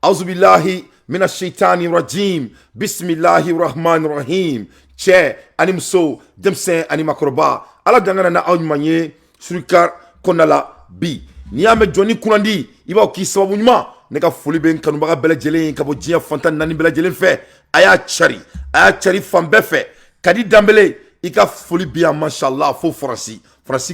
Auzubillahi minash shaitani rajim. Bismillahi rahmani rahim. Cɛ ani muso denmisɛn ani makɔrɔba ala dangana na aw ɲuman ye surikar kɔnɔna la bi n'i y'a mɛn jɔnni kunnandi i b'a k'i sababu ɲuman ne ka foli bɛ n kanubaga bɛɛ lajɛlen ka bɔ diɲɛ fantan naani bɛɛ lajɛlen fɛ a y'a cari fan bɛɛ fɛ Kadi Dembele i ka foli bi yan mashallah fo Faransi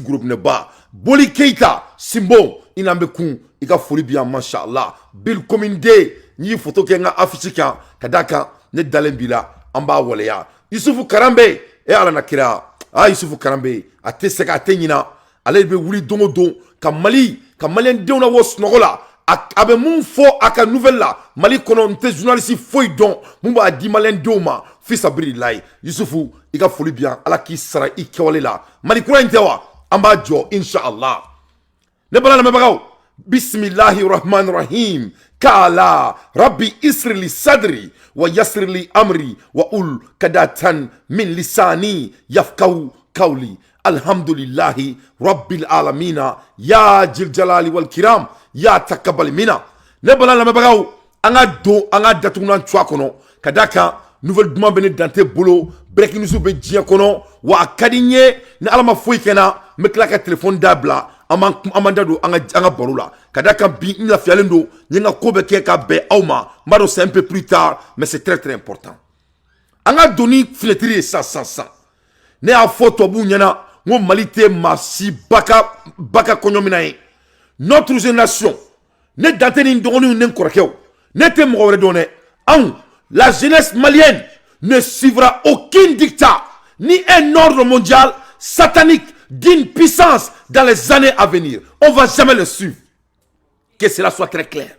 groupe ne ba Boli Keita Simbo i n'an bɛ kun i ka foli bi yan mashallah Bill Kominde n'i ye photo kɛ n ka affiche kan ka d'a kan ne dalen b'i la an b'a waleya Yusufu Karambe ala na kira Yusufu Karambe a tɛ se a tɛ ɲina ale bɛ wuli don o don ka maliyɛndenw na bɔ sunɔgɔ la a bɛ mun fɔ a ka nouvelle la Mali kɔnɔ n tɛ journaliste foyi dɔn mun b'a di maliyɛndenw ma fisabililayi Yusufu i ka foli bi yan ala k'i sara i kɛwale la Mali kura in tɛ wa an b'a jɔ inshallah ne bala lamɛnbagaw bismillahi rahmani rahim kala rabbi isrili sadri wa yasrili amri wa ul kadatan min lisani yafkahu kawli alhamdulillahi rabbil alamina ya jil jalali wal kiram ya takabbal mina ne bala lamɛnbagaw an ka datugunan cuwa kɔnɔ ka d'a kan nouvelle duman bɛ ne dante bolo breaking news bɛ diɲɛ kɔnɔ wa a ka di n ye ni ala ma foyi kɛ n na n bɛ tila ka telefɔni da bila an b'an da don an ka baro la ka d'a kan bi n lafiyalen don n ye n ka ko bɛ kɛ ka bɛn aw ma n b'a dɔn c'est un peu plus tard mais c'est très très important an ka don ni filetiri ye sisan ne y'a fɔ tubabuw ɲɛna n ko Mali tɛ maa si ba ka kɔɲɔ mina ye notre génération ne dante ni n dɔgɔninw ni n kɔrɔkɛw ne tɛ mɔgɔ wɛrɛ dɔn dɛ anw la jeunesse malienne ne suivra aucun dictat ni un ordre mondial satanique d'une puissance dans les années à venir. On ne va jamais le suivre. Que cela soit très clair.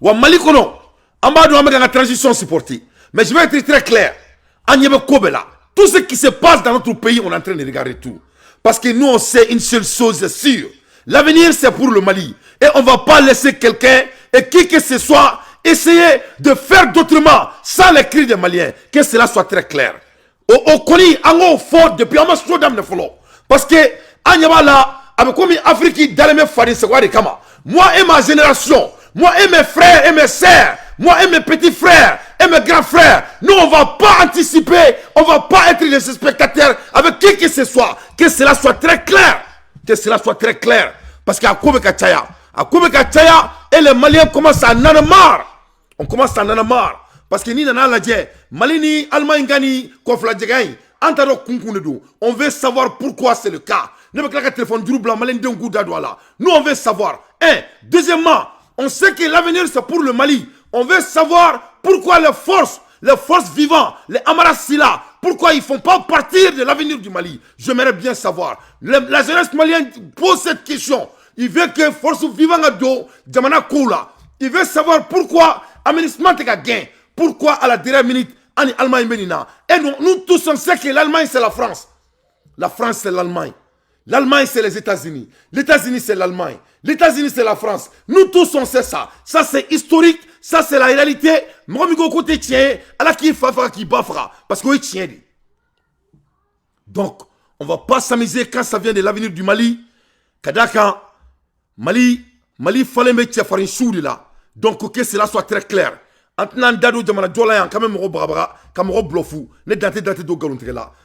Wa Mali kono, Amadou Ahmed a la transition supportée. Mais je vais être très clair. Agnebe Kobela, tout ce qui se passe dans notre pays, on est en train de regarder tout. Parce que nous, on sait une seule chose sûre. L'avenir, c'est pour le Mali. Et on ne va pas laisser quelqu'un, et qui que ce soit, essayer de faire d'autrement, sans les cris des Maliens. Que cela soit très clair. Au Koni, on fort depuis un moment de follow. Parce que, Agnabala, avec comme Afrique, dans les Fadi, c'est quoi les Kama. Moi et ma génération, moi et mes frères et mes sœurs, moi et mes petits frères et mes grands frères, nous on ne va pas anticiper, on ne va pas être des spectateurs avec qui que ce soit. Que cela soit très clair. Que cela soit très clair. Parce qu'à Koubeka Tchaya, et les Maliens commencent à en avoir marre. On commence à en avoir marre. Parce que ni nana ladje, Mali ni Allemagne gani, Kofla Djegaï, Antaro Kunkunedu. On veut savoir pourquoi c'est le cas. Ne me claque téléphone du blanc, Malin Dengou Dadouala. Nous on veut savoir. Deuxièmement, on sait que l'avenir c'est pour le Mali. On veut savoir pourquoi les forces vivantes, les Amarasila, pourquoi ils ne font pas partir de l'avenir du Mali. J'aimerais bien savoir. La jeunesse malienne pose cette question. Il veut que les forces vivantes à dos, Djamana Koula. Il veut savoir pourquoi Aménissement est gain. Pourquoi à la dernière minute, Allemagne Benina. Et nous tous on sait que l'Allemagne c'est la France. La France c'est l'Allemagne. L'Allemagne c'est les États-Unis. Les États-Unis c'est l'Allemagne. Les États-Unis c'est la France. Nous tous on sait ça. Ça c'est historique. Ça c'est la réalité. Moi je côté tien. Alors qui fera qui bafra. Parce que tient. Donc on va pas s'amuser quand ça vient de l'avenir du Mali. Kadaka Mali fallait mettre faire une chose là. Donc que cela soit très clair. Maintenant,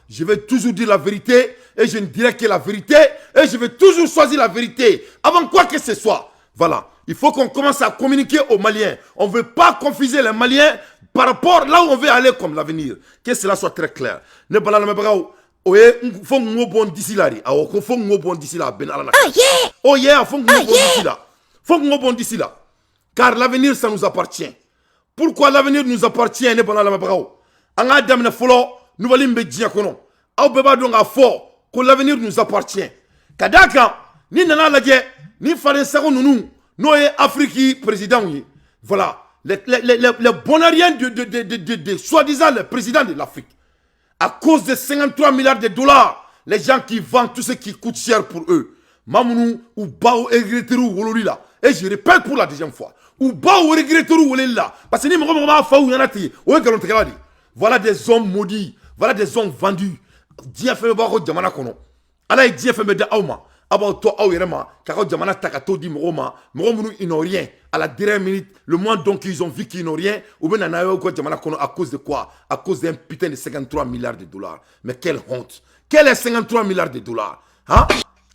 je vais toujours dire la vérité et je ne dirai que la vérité et je vais toujours choisir la vérité avant quoi que ce soit. Voilà, il faut qu'on commence à communiquer aux Maliens. On ne veut pas confuser les Maliens par rapport là où on veut aller comme l'avenir. Que cela soit très clair. Ne pas la faut nous bon d'ici là. Faut nous bon d'ici là. Oh yeah, faut nous bon d'ici là. Faut nous bon d'ici là. Car l'avenir ça nous appartient. Pourquoi l'avenir nous appartient ne pas la mabrao. En adam ne folo nous valim be diakono. Au beba donc à fort que l'avenir nous appartient. Kadaka ni nana la ni fare sako nous Afrique président. Voilà les bonariens de soi-disant le président de l'Afrique. À cause de 53 milliards de dollars, les gens qui vendent tout ce qui coûte cher pour eux. Mamounou ou Bao et Greterou Wololila. Et je répète pour la deuxième fois. Ou Bao et Greterou Wololila. Parce que ni Mouama Faou Yanati. Voilà des hommes maudits. Voilà des hommes vendus. Dia fait Baro Jamana Kono. Allah dit fait Meda Auma. About to Aourema. Car Jamana Takato dit Moma. Moromounou ils n'ont rien. à la dernière minute, le moment donc ils ont vu qu'ils n'ont rien, ou bien à cause de quoi? À cause d'un putain de 53 milliards de dollars. Mais quelle honte! Quel est 53 milliards de dollars? Hein?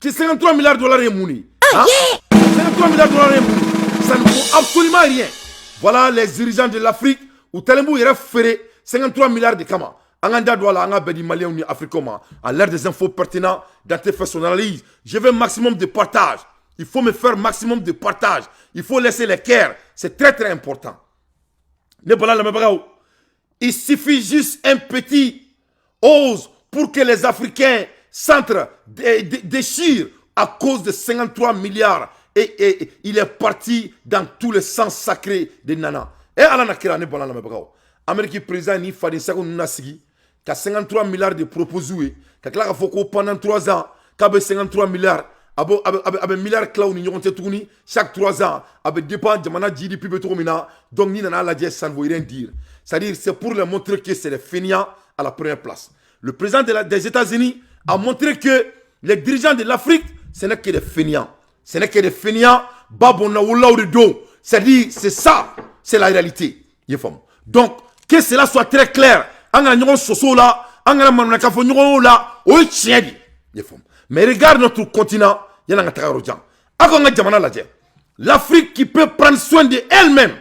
53 milliards de dollars est mouni. Hein? 53 milliards de dollars est mouni. Ça ne vaut absolument rien. Voilà les dirigeants de l'Afrique, où Talembou irait faire 53 milliards de kama. Anganda douala, anga bedi malien ou africain, à l'air des infos pertinents, dans tes faits son analyse. Je veux maximum de partage. Il faut me faire maximum de partage. Il faut laisser les cœurs. C'est très très important. Il suffit juste un petit ose pour que les Africains déchirent à cause de 53 milliards. Et il est parti dans tous les sens sacrés de Nana. Et à la Amérique président ni Fadi Sako Nasigi, qui a 53 milliards de proposés, qui a fait pendant 3 ans, qui a 53 milliards. Avec milliards clown ni ñonte tourni chaque 3 ans avec dépend jamana GDP betomina donc ni nana la dièse ça ne veut rien dire, c'est-à-dire c'est pour leur montrer que c'est les feignants à la première place. Le président des États-Unis a montré que les dirigeants de l'Afrique ce n'est que des feignants, ce n'est que des feignants babona ou de dos, c'est-à-dire c'est ça, c'est la réalité. Donc que cela soit très clair, anga ñon soso la anga manna ka fo ñon la o tiedi. Mais regarde notre continent, il y a un l'Afrique qui peut prendre soin d'elle-même.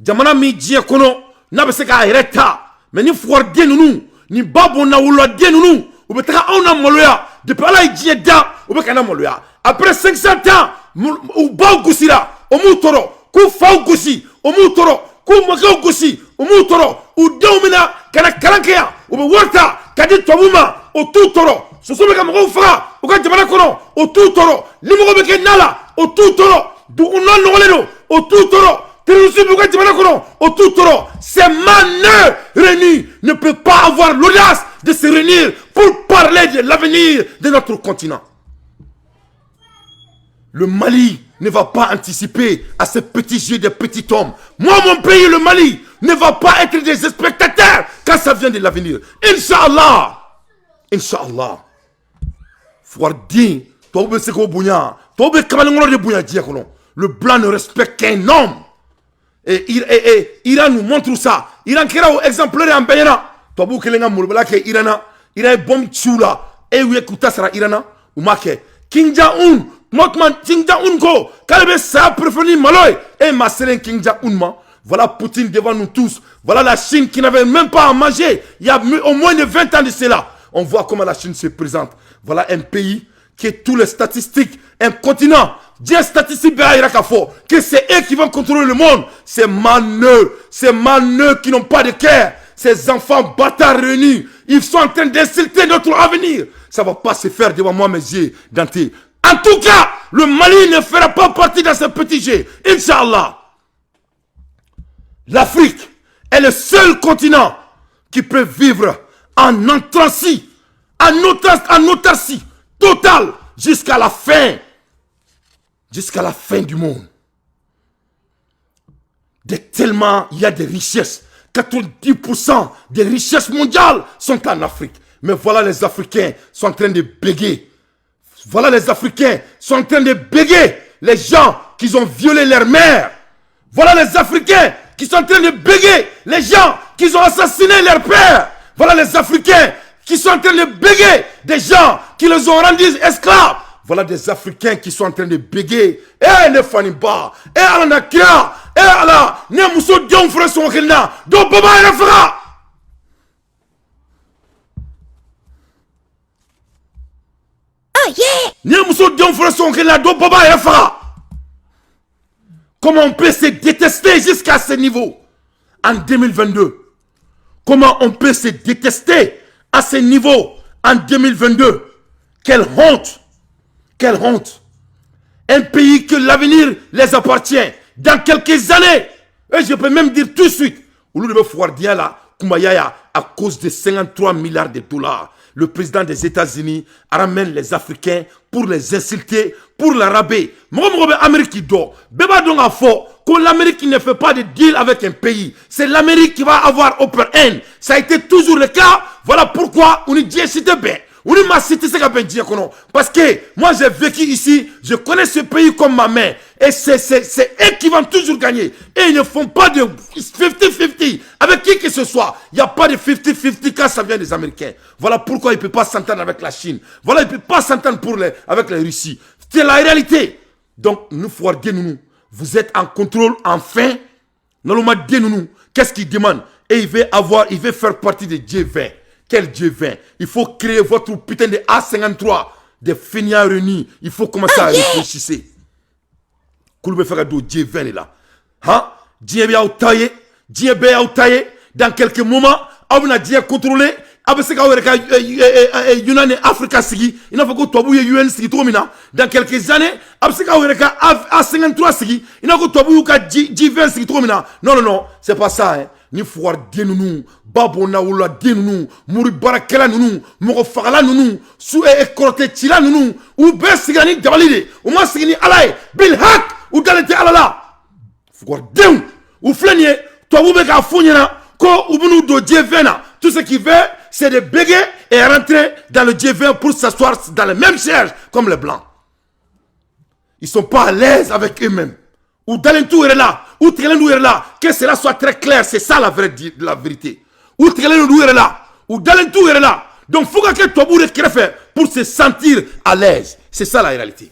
Jamana mi djie kono na be se ka reta. Mais ni fuar de nous, ni babo na wula de nous, ou be taka on na moloya depuis ala djie da, ou be kana moloya. Après 500 ans, ou ba gusira, o mutoro, ku fa gusi, o mutoro, ku maka gusi, o mutoro, ou domina kana kalankeya, ou be warta kadi tobuma, o tutoro. Ce sont les Cameroun fra, au cas de Manakono, au tout toro, l'immobilier avec Nala, au tout toro, d'où on a l'oleno, au tout toro, Télévision au cas de Manakono, au tout toro. Ces manœuvres réunis ne peuvent pas avoir l'audace de se réunir pour parler de l'avenir de notre continent. Le Mali ne va pas anticiper à ces petits jeux des petits hommes. Moi, mon pays, le Mali, ne va pas être des spectateurs quand ça vient de l'avenir. Inch'Allah. Inch'Allah. Le blanc ne respecte qu'un homme. Et Iran nous montre ça. Iran qui est exemplaire en Bénin. Tobu Kelenga Mulbala ke Irana. Iran bombe chula. Et oui, écoutez ça, Irana. Ou make. King Jong-un. Motman King Jong-un ko. Kalebe sa préféré Maloy. Et ma sœur King Jong-un ma. Voilà Poutine devant nous tous. Voilà la Chine qui n'avait même pas à manger. Il y a au moins de 20 ans de cela. On voit comment la Chine se présente. Voilà un pays qui est tous les statistiques, un continent. Dieu statistique que c'est eux qui vont contrôler le monde. Ces maneux qui n'ont pas de cœur. Ces enfants bâtards réunis. Ils sont en train d'insulter notre avenir. Ça ne va pas se faire devant moi, mes yeux, Dante. En tout cas, le Mali ne fera pas partie de ce petit jeu. Inch'Allah. L'Afrique est le seul continent qui peut vivre en autarcie, en autarcie totale jusqu'à la fin du monde. Tellement il y a des richesses, 90% des richesses mondiales sont en Afrique. Mais voilà les Africains sont en train de béguer. Voilà les Africains sont en train de béguer les gens qui ont violé leur mère. Voilà les Africains qui sont en train de béguer les gens qui ont assassiné leur père. Voilà les Africains qui sont en train de béguer des gens qui les ont rendus esclaves. Voilà des Africains qui sont en train de béguer. Eh, ne faniba. Eh, alanakia. Eh, ala. Ne muso dion frère son kelna. Do baba ira fra. Oh yeah. Ne muso dion frère son kelna. Do baba ira fra. Comment on peut se détester jusqu'à ce niveau en 2022? Comment on peut se détester à ce niveau en 2022? Quelle honte! Quelle honte! Un pays que l'avenir les appartient dans quelques années. Et je peux même dire tout de suite, à cause de 53 milliards de dollars, le président des États-Unis ramène les Africains pour les insulter, pour l'araber. L'Amérique ne fait pas de deal avec un pays. C'est l'Amérique qui va avoir open end. Ça a été toujours le cas. Voilà pourquoi on dit c'était bien. On m'a cité ce qu'on dire parce que moi j'ai vécu ici, je connais ce pays comme ma mère. Et c'est eux qui vont toujours gagner. Et ils ne font pas de 50-50 avec qui que ce soit. Il n'y a pas de 50-50 quand ça vient des Américains. Voilà pourquoi ils ne peuvent pas s'entendre avec la Chine. Voilà, ils ne peuvent pas s'entendre avec la Russie. C'est la réalité. Donc, nous faut nous. Vous êtes en contrôle, enfin. Normalement, nous. Qu'est-ce qu'il demande? Et il veut faire partie de G20. Quel G20? Il faut créer votre putain de A53, des feignants réunis. Il faut commencer à réfléchir. Koulbe faire do G20 là. Hein? G20 a taillé, G20 a taillé. Dans quelques moments, on a déjà contrôlé. Avec ce qu'on a Africa Sigi, il n'a pas que toi UN Sigi dans quelques années, avec ce qu'on a A53 Sigi, il n'a pas que toi G20 Sigi non, c'est pas ça. Hein. Ni fouar denounou, babona oula denounou, mouri barakela nounou, moro fagala nounou, sou e korote tila nounou, ou be sigani dabalide, ou ma sigani alaye, bil hak, ou dalete alala. Fouar denou, ou flenye, toi ou beka founyena, ko ou bounou do G20. Tout ce qu'il veut, c'est de béguer et rentrer dans le G20 pour s'asseoir dans les mêmes sièges comme les Blancs. Ils ne sont pas à l'aise avec eux-mêmes. Ou Dalentou est là, ou Trélandou est là, que cela soit très clair, c'est ça la vérité. Ou Trélandou est là, ou Dalentou est là. Donc, il faut que toi, vous fait pour se sentir à l'aise. C'est ça la réalité.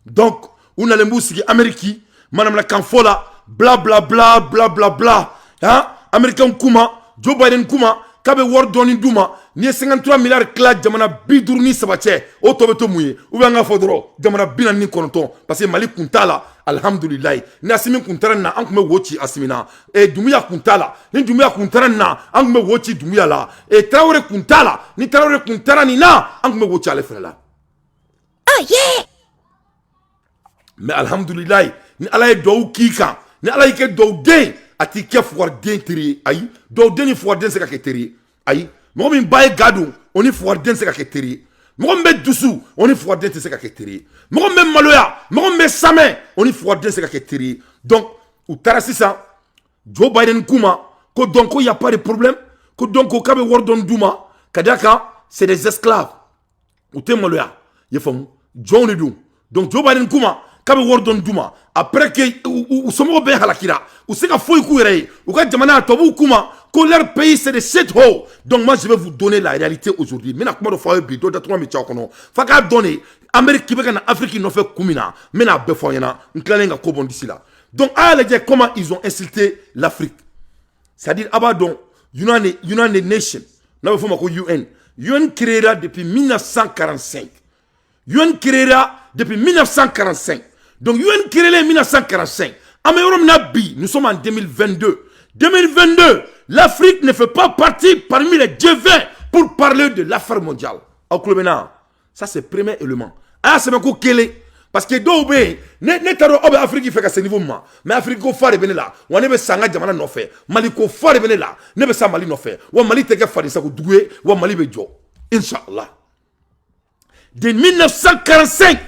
Donc, on a les mousses Américains, Madame la Canfola, bla bla bla bla bla bla. Hein? Américain Kuma, Joe Biden Kuma, Kabe Ward Doni Douma, ni 53 milliards clad jamana bidourni sabache, o tobeto mouye, ou bien un fodro, jamana binani konton, parce que Mali Kuntala, alhamdulillah, ni asimi Kuntara na, ankume wochi asimina, et Dumia Kuntala, ni Dumia Kuntara na, ankume wochi Dumia la, et Traoré Kuntala, ni Traoré Kuntara ni na, ankume wochi alefrela. Oh yeah! Mais alhamdulillah, ni alaye dou kika, ni alaye ke dou den, ati ke fouar den teri, ayi, dou den ni fouar den se ka ke teri, ayi, mwen min baye gadou, on ni fouar den se ka ke teri, mwen min doussou, on ni fouar den se ka ke teri, mwen min maloya, mwen min samen, on ni fouar den se ka ke teri. Donc, ou tarasi sa, Joe Biden Kuma, ko donc il y a pas de problème, ko donc au kabe wordon douma, kadaka, c'est des esclaves. Ou te maloya, yefam, John Nedou. Donc Joe Biden Kuma, kabe wordon douma, après que ou somo ben halakira, ou c'est ka foy kouré, ou ka jamana tobu Kuma, que leur pays c'est des shithole. Donc moi je vais vous donner la réalité aujourd'hui. Maintenant comment faire bido d'atuma mi tchakono. Faka donner Amérique Québec en Afrique ils n'ont fait kumina. Maintenant befoyena, n'klalenga kobon d'ici là. Donc allez comment ils ont insulté l'Afrique. C'est-à-dire abadon United Nations, n'a pas fait UN. UN créera depuis 1945. UN créera depuis 1945. Donc UN créera en 1945. Nous sommes en 2022. 2022, l'Afrique ne fait pas partie parmi les G20 pour parler de l'affaire mondiale. Ça c'est le premier élément. Ah, c'est beaucoup kélé. Parce que d'où ne taro obe Afrique fait qu'à ce niveau là, mais Afrique ko fare bene là, on ne be sanga jamana no fait, Mali ko fare bene là, ne be sa Mali no fait, ou Mali te ke fare sa ko doué, ou Mali be jo. Inshallah. De 1945,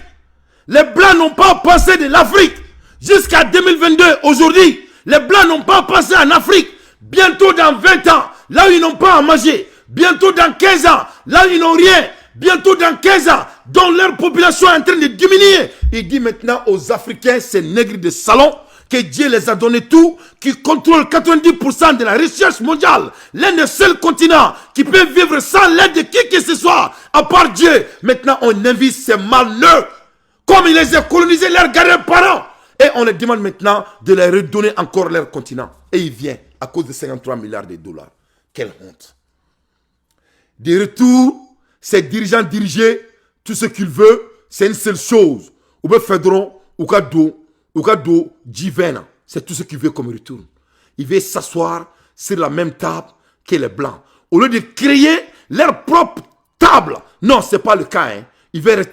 les blancs n'ont pas pensé de l'Afrique jusqu'à 2022 aujourd'hui. Les blancs n'ont pas pensé en Afrique. Bientôt dans 20 ans, là où ils n'ont pas à manger. Bientôt dans 15 ans, là où ils n'ont rien. Bientôt dans 15 ans, dont leur population est en train de diminuer. Il dit maintenant aux Africains, ces nègres de salon, que Dieu les a donné tout, qui contrôle 90% de la recherche mondiale. L'un des seuls continents qui peut vivre sans l'aide de qui que ce soit, à part Dieu. Maintenant, on invite ces malheureux, comme ils les ont colonisés, leurs grands-parents. Et on les demande maintenant de leur redonner encore leur continent. Et il vient à cause de 53 milliards de dollars. Quelle honte. De retour, ces dirigeants diriger tout ce qu'ils veulent, c'est une seule chose. Ou bien Fedron, ou Kado, G20. C'est tout ce qu'ils veulent comme retour. Ils veulent s'asseoir sur la même table que les Blancs. Au lieu de créer leur propre table. Non, ce n'est pas le cas. Hein. Ils veulent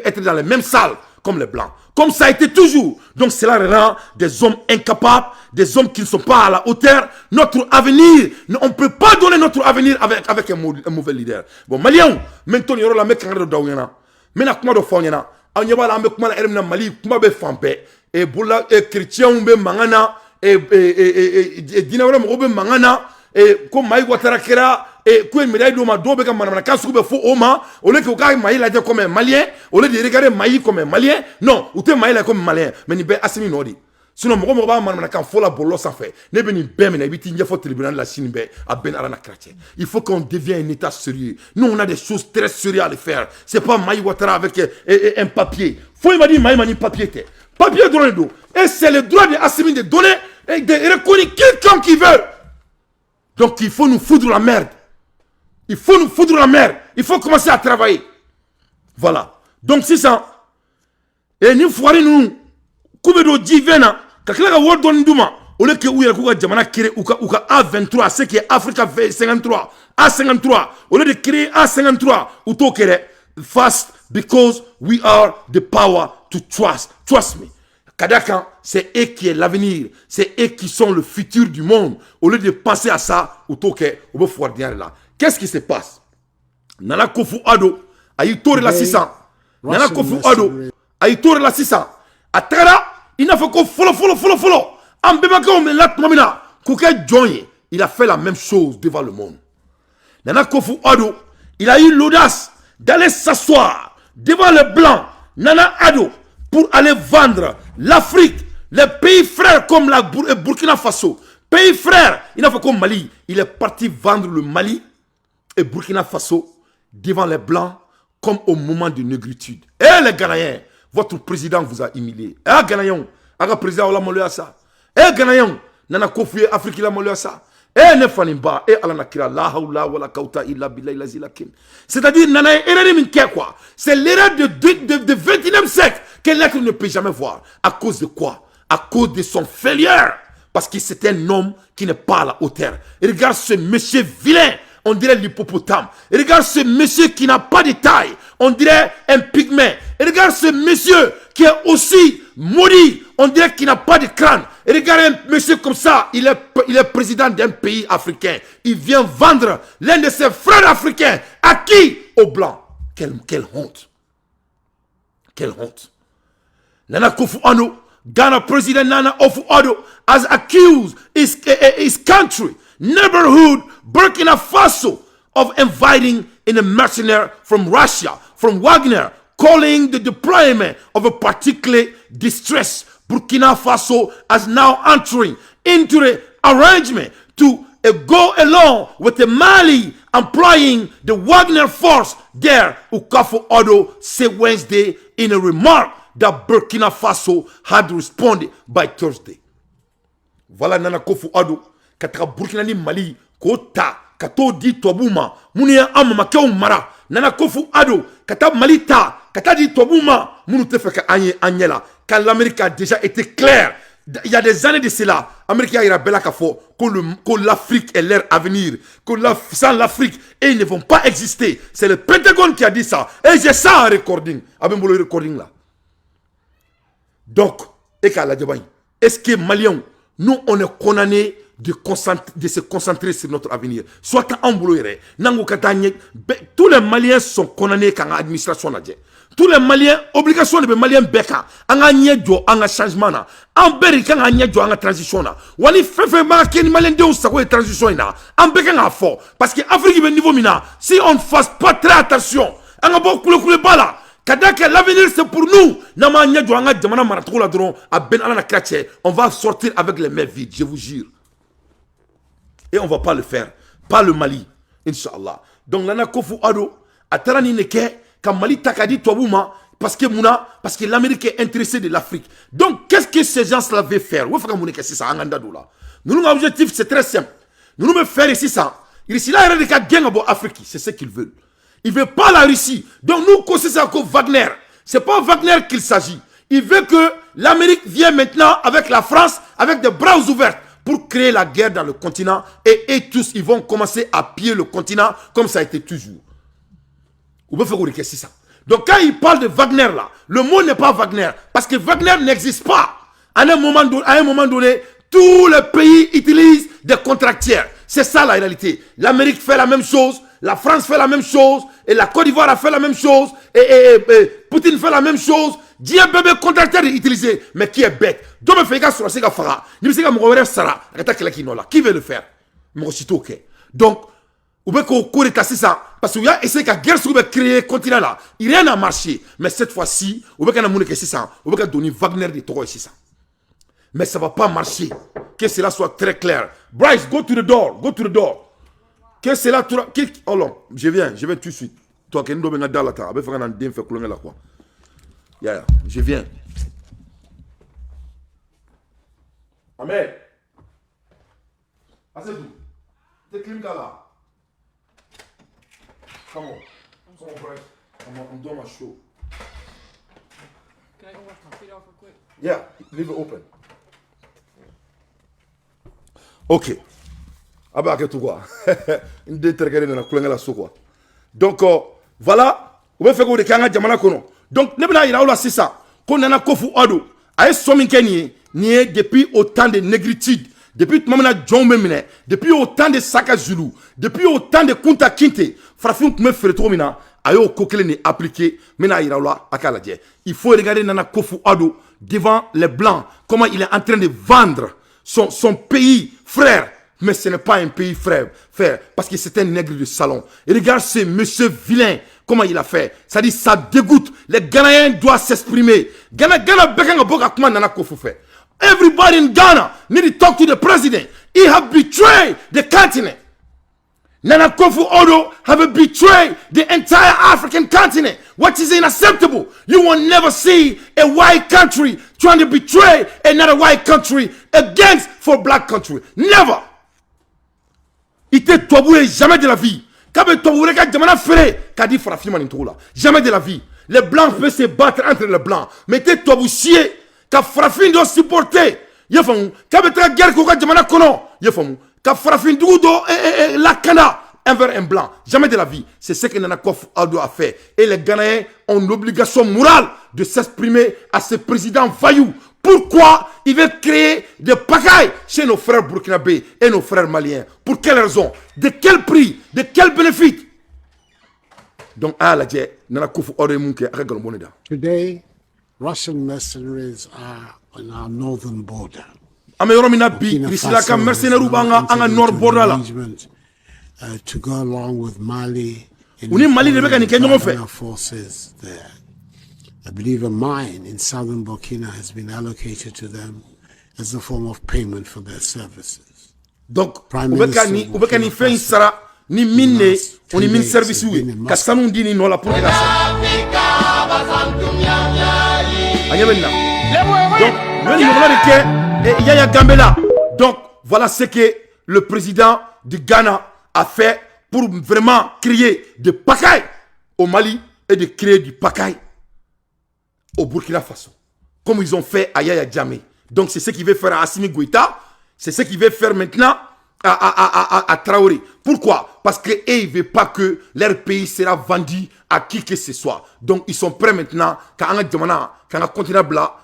être dans les mêmes salles comme les Blancs. Comme ça a été toujours. Donc cela rend des hommes incapables, des hommes qui ne sont pas à la hauteur. Notre avenir, on ne peut pas donner notre avenir avec un mauvais leader. Bon, Maliens, maintenant, il y aura la mec qui est dans maintenant, comment de faire? On y va la mec qui est dans Mali, comment de faire? Et boula, et chrétien, mangana, et dinaura, mangana, et comme Maï Ouattara Kera, et quoi une médaille d'Oma, d'Obeka Manamana, Kassoube, faux Oma, au lieu que vous avez maïla comme un malien, au lieu de regarder maï comme un malien, non, ou t'es maïla comme un malien, mais ni ben Assimi Nodi. Sinon, mon gars, Manamana, quand faut la bolo, ça fait. Ne ben ni ben, mais n'habite, il y a faut tribunal de la Chine, ben, à Ben Arana Kratien. Il faut qu'on devienne un état sérieux. Nous, on a des choses très sérieuses à le faire. C'est pas maï Ouattara avec un papier. Faut, il m'a dit, maï mani papier, papier dans le dos. Et c'est le droit de Assimi de donner et de reconnaître quelqu'un qui veut. Donc il faut nous foutre la merde. Il faut nous foutre la merde. Il faut commencer à travailler. Voilà. Donc c'est ça. Et nous foirons nous. Kubedo divena. Kakila world don duma. Au lieu que où il y a quoi jamana créer ou ka A23, c'est qui est Africa 53, A53. Au lieu de créer A53 ou to créer fast because we are the power to trust. Trust me. Kadaka, c'est eux qui est l'avenir, c'est eux qui sont le futur du monde. Au lieu de penser à ça, ou toke, ou be foire là. Qu'est-ce qui se passe? Nana Kofu Ado a eu tort la 600. Nana Kofu Ado a eu tort la 600. A Tara, il n'a fait que follow. En bébaka on lat mamina, Kouké Djonye, il a fait la même chose devant le monde. Nana Kofu Ado, il a eu l'audace d'aller s'asseoir devant les blancs. Nana Ado, pour aller vendre l'Afrique, les pays frères comme la Burkina Faso, pays frères, il n'a fait comme Mali, il est parti vendre le Mali et Burkina Faso devant les Blancs comme au moment de négritude. Eh les Ghanéens, votre président vous a humilié. Eh Ghanéens, aga président la molé à ça. Eh Ghanéens, nana Kofi Afrique la molé à ça. Eh Nefanimba, eh Alanakira, la haula wala kauta illa billahi la zilakim. C'est-à-dire, nana erreur min quoi? C'est l'erreur de 21e siècle que l'être ne peut jamais voir. À cause de quoi? À cause de son failure. Parce que c'est un homme qui n'est pas à la hauteur. Et regarde ce monsieur vilain, on dirait l'hippopotame. Et regarde ce monsieur qui n'a pas de taille, on dirait un pygmée. Et regarde ce monsieur qui est aussi maudit, on dirait qu'il n'a pas de crâne. Et regarde un monsieur comme ça, il est président d'un pays africain. Il vient vendre l'un de ses frères africains. À qui? Aux Blancs. Quelle honte. Quelle honte. Nana Akufo-Addo, Ghana President Nana Akufo-Addo has accused his country, neighborhood, Burkina Faso, of inviting in a mercenary from Russia, from Wagner, calling the deployment of a particularly distressed Burkina Faso as now entering into the arrangement to go along with the Mali employing the Wagner force there. Akufo-Addo said Wednesday in a remark that Burkina Faso had responded by Thursday. Voilà Nana Akufo-Addo kataka Burkina ni Mali kota kato di tobuma muni amma ke mara Nana Akufo-Addo kata Mali ta kata di tobuma munu te feka anyela quand l'Amérique a déjà été claire. Il y a des années de cela, l'Amérique a rappelé que l'Afrique est leur avenir, que sans l'Afrique, ils ne vont pas exister. C'est le Pentagone qui a dit ça. Et j'ai ça en recording. Avec mon recording là. Donc, est-ce que Maliens, nous, on est condamnés de se concentrer sur notre avenir? Soit en boulot, tous les Maliens sont condamnés quand l'administration n'a dit. Tous les Maliens, obligation de Maliens beka, en un changement, en Bérica, en transition. Wani fait marquer les Maliens de sa transition, en beka fort. Parce que l'Afrique est niveau mina, si on ne fasse pas très attention, on a beaucoup de bala. Kadaka, l'avenir c'est pour nous. On va sortir avec les mains vides, je vous jure. Et on ne va pas le faire. Pas le Mali, Inch'Allah. Donc, Nana Akufo-Addo, a tarani neke, quand Mali takadi tobouma, parce que l'Amérique est intéressée de l'Afrique. Donc, qu'est-ce que ces gens-là veulent faire? Nous, notre objectif, c'est très simple. Nous nous faire ici ça. Ici, là, il y a des gens Afrique. C'est ce qu'ils veulent. Ils ne veulent pas la Russie. Donc, nous, c'est ça que Wagner. Ce n'est pas Wagner qu'il s'agit. Il veut que l'Amérique vienne maintenant avec la France, avec des bras ouverts, pour créer la guerre dans le continent. Et tous, ils vont commencer à piller le continent comme ça a été toujours. Vous pouvez faire ça. Donc quand il parle de Wagner là, le mot n'est pas Wagner. Parce que Wagner n'existe pas. À un moment donné, tous les pays utilisent des contractières. C'est ça la réalité. L'Amérique fait la même chose, la France fait la même chose, et la Côte d'Ivoire a fait la même chose, et Poutine fait la même chose. Dieu bébé contracteur est utilisé, mais qui est bête? Donc me fait gars sur la sega fara. Ni me sega mo sara, qui veut le faire? Donc Ou bien qu'on court et ça. Parce qu'il y a essayé que la guerre soit créée, continent là. Il rien n'a marché. Mais cette fois-ci, ou bien qu'on a monnaie que c'est ça. Ou bien qu'on a donné Wagner de Togo et c'est ça. Mais ça ne va pas marcher. Que cela soit très clair. Bryce, go to the door. Go to the door. Que cela... Oh non, je viens tout de suite. Toi, qui es dans la table, tu vas faire un dème, faire couler là quoi. Yeah, je viens. Amen. Ah, c'est tout. T'es clean là. Come on. Come on, Bryce. I'm doing my show. Can I go wash my feet off real quick? Yeah, leave it open. Ok. Ah bah, que tout quoi. Une déterminée dans la couleur de la soupe quoi. Donc, voilà. On va faire que des kanga jamana kono. Donc, ne bina ira là c'est ça. Qu'on a kofu ado. Aïe somin kenye. Nié depuis autant de négritude. Depuis tout le monde a John Memine. Depuis autant de Saka Zulu. Depuis autant de Kunta Kinte. Frafin kume freto mina. Ayo kokele ni appliqué. Mena ira là akala dje. Il faut regarder Nana Kofu Ado devant les blancs. Comment il est en train de vendre son pays frère. Mais ce n'est pas un pays frère, parce que c'est un nègre de salon. Et regarde ce monsieur vilain, comment il a fait. Ça dit, ça dégoûte. Les Ghanéens doivent s'exprimer. Everybody in Ghana need to talk to the president. He have betrayed the continent. Nana Akufo-Addo have betrayed the entire African continent, which is unacceptable. You will never see a white country trying to betray another white country against for black country. Never. Il te toboulé jamais de la vie. Quand tu toboulé, quand tu m'as fait, quand tu feras film en là. Jamais de la vie. Les blancs peuvent se battre entre les blancs. Mais tu toboulé, quand Frafin doit supporter. Quand tu as guerre, quand tu m'as connu. Quand Frafin doit la cana envers un blanc. Jamais de la vie. C'est ce que Nana Akufo-Addo a fait. Et les Ghanéens ont l'obligation morale de s'exprimer à ce président vaillou. Pourquoi il veut créer des pagailles chez nos frères burkinabés et nos frères maliens? Pour quelle raison? De quel prix? De quel bénéfice? Donc, Nana Akufo-Addo munke akalongoneda. Today, Russian mercenaries are on our northern border. Ameyoromina bi risilaka mercenaires banga anga nord border la. To go along with Mali in our forces there. I believe a mine in southern Burkina has been allocated to them as a form of payment for their services. Donc, ubekani fait sara ni mine oni min service oui ka sanu dini no la pour la Anyamenna. Donc, le Yaya Gambela. Donc, voilà ce que le président du Ghana a fait pour vraiment créer des pagailles au Mali et de créer du pagaille au Burkina Faso. Comme ils ont fait à Yaya Jammeh. Donc c'est ce qu'il veut faire à Assimi Goïta. C'est ce qu'il veut faire maintenant à Traoré. Pourquoi? Parce qu'ils ne veulent pas que leur pays sera vendu à qui que ce soit. Donc ils sont prêts maintenant quand on continue là,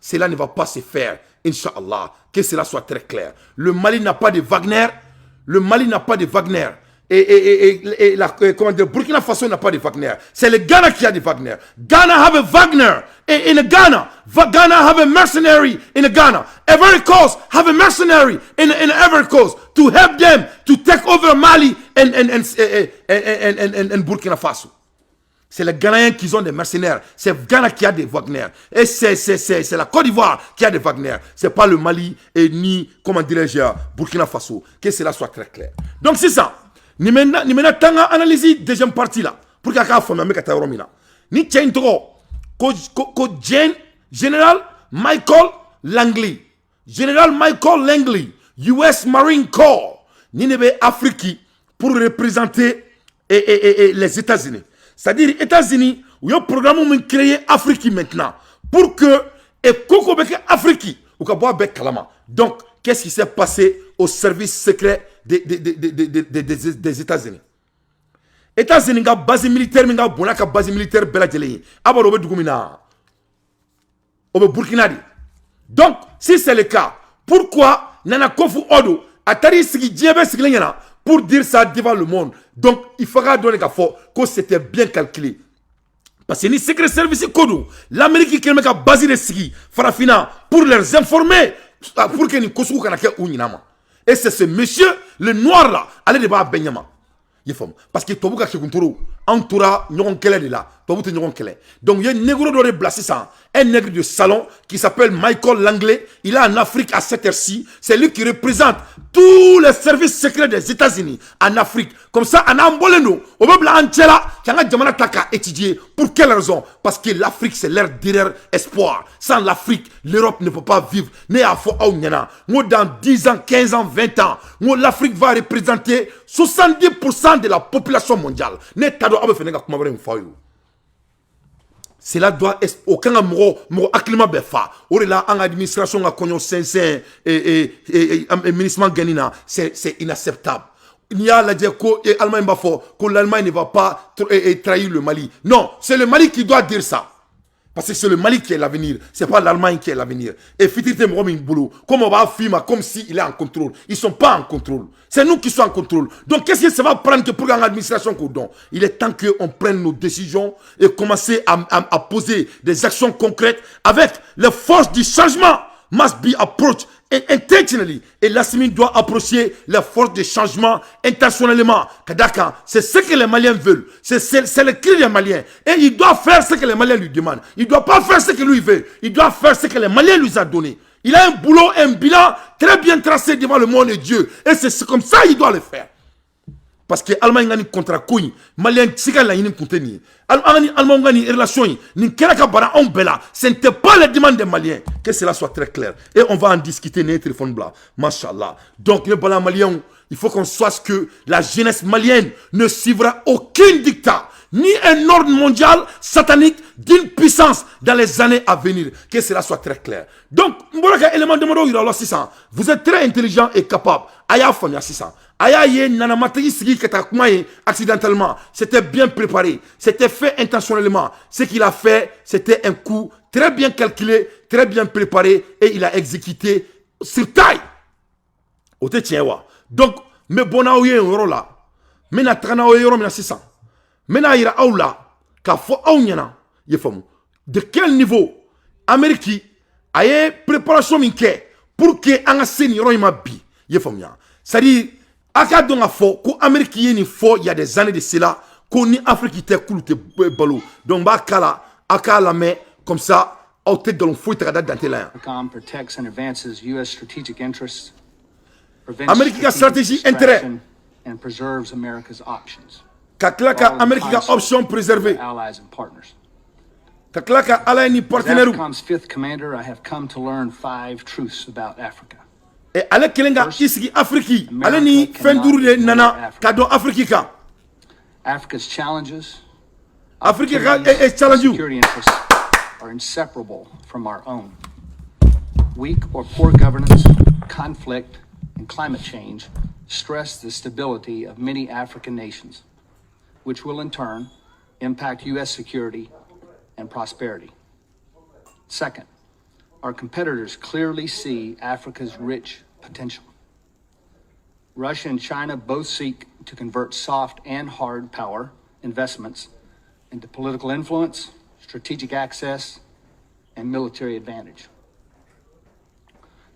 cela ne va pas se faire. Inch'Allah. Que cela soit très clair. Le Mali n'a pas de Wagner. Le Mali n'a pas de Wagner. Et Burkina Faso n'a pas de Wagner. C'est le Ghana qui a de Wagner. Ghana have a Wagner in Ghana. Ghana have a mercenary in Ghana. Ivory Coast have a mercenary in Ivory Coast to help them to take over Mali and Burkina Faso. C'est les Ghanéens qui ont des mercenaires. C'est Ghana qui a des Wagner. Et c'est la Côte d'Ivoire qui a des Wagner. C'est pas le Mali et ni, comment dirais-je, Burkina Faso. Que cela soit très clair. Donc c'est ça. Ni maintenant tanga analyse deuxième partie là pour qu'à femme avec ta romina ni tient trop ko General Michael Langley US Marine Corps ni nebe Afrique pour représenter les États-Unis. C'est-à-dire États-Unis où un programme où créé Afrique maintenant pour que et koko beke Afrique ou ka boire bec kalama. Donc qu'est-ce qui s'est passé au service secret des États-Unis? États-Unis ont base militaire, mais ont une base militaire belajele. Abaro Dugumina. Au Burkina. Donc, si c'est le cas, pourquoi Nana Akufo-Addo a tari sigi djebe siglengena pour dire ça devant le monde? Donc, il faudra donner que c'était bien calculé. Parce que ni secret service kodo, l'Amérique qui a une base de sigi, farafina, pour les informer, pour que ni kosuku kanake uninama. Et c'est ce monsieur, le noir là, allez de bas à Benyama. Parce que Tobuka Kikunturu, entoura Nyon Kele de là, Tobu Nyon Kele. Donc il y a un négro de Blassis, un nègre de salon qui s'appelle Michael Langley. Il est en Afrique à cette heure-ci. C'est lui qui représente tous les services secrets des États-Unis en Afrique. Comme ça, en Amboleno, au meuble Anchela, qui a Djamana Taka étudié. Pour quelle raison? Parce que l'Afrique, c'est leur dernier espoir. Sans l'Afrique, l'Europe ne peut pas vivre. Dans 10 ans, 15 ans, 20 ans, l'Afrique va représenter 70% de la population mondiale. Cela doit être aucun acclimat befa. Là, en administration, à Cognon Saint-Saint et ministre Ganina, c'est inacceptable. Il y a la dire que l'Allemagne va faire, que l'Allemagne ne va pas trahir le Mali. Non, c'est le Mali qui doit dire ça. Parce que c'est le Mali qui est l'avenir, c'est pas l'Allemagne qui est l'avenir. Et Fitirte Mromin Boulou, comme on va affirmer comme s'il est en contrôle. Ils sont pas en contrôle. C'est nous qui sommes en contrôle. Donc qu'est-ce que ça va prendre que pour l'administration qu'on donne? Il est temps qu'on prenne nos décisions et commencer à poser des actions concrètes avec les forces du changement. Must be approached intentionally. Et l'Assimi doit approcher les forces de changement intentionnellement. Kadaka, c'est ce que les Maliens veulent. C'est le cri des Maliens. Et il doit faire ce que les Maliens lui demandent. Il ne doit pas faire ce que lui veut. Il doit faire ce que les Maliens lui ont donné. Il a un boulot, un bilan très bien tracé devant le monde de Dieu. Et c'est comme ça qu'il doit le faire. Parce que l'Allemagne a un contrat couille. Malien, c'est qu'elle a une contenu. L'Allemagne a une relation. Ce n'était pas la demande des Maliens. Que cela soit très clair. Et on va en discuter dans les téléphones blancs. Mashallah. Donc, les Bala Maliens, il faut qu'on sache que la jeunesse malienne ne suivra aucun dictat, ni un ordre mondial satanique d'une puissance dans les années à venir. Que cela soit très clair. Donc, vous êtes très intelligent et capable. Aya Fanya 600. Aya ye nanamategi sigi katakumaye accidentellement. C'était bien préparé. C'était fait intentionnellement. Ce qu'il a fait, c'était un coup très bien calculé, très bien préparé et il a exécuté sur taille. Ote tienwa. Donc, me bona oye un là. Me na trana oye euro 600. Me na ira aula. Ka fo aounyana. Yefamu. De quel niveau Amérique aye préparation minke pour que anga seni euro ima bi. Yefamu ya. C'est-à-dire, aka donga fo ko Amérique yeni fo il y a des années de cela ko ni Afrique te cool te balo. Donc ba kala aka la main comme ça au tête de l'enfouille tagada dantela. Protects and advances US strategic interests. Amérique a stratégie intérêt and preserves America's options. Kaklaka Amérique a option préservée. Allies and partners. Kaklaka ala ni partenaire. As AFRICOM's fifth commander, I have come to learn 5 truths about Africa. Et ale kelenga isigi Afriki ale ni fenduru de nana kado Afrika. Africa's challenges, Afrika est challenge you. security interests are inseparable from our own. Weak or poor governance, conflict, and climate change stress the stability of many African nations, which will in turn impact U.S. security and prosperity. Second, our competitors clearly see Africa's rich potential. Russia and China both seek to convert soft and hard power investments into political influence, strategic access, and military advantage.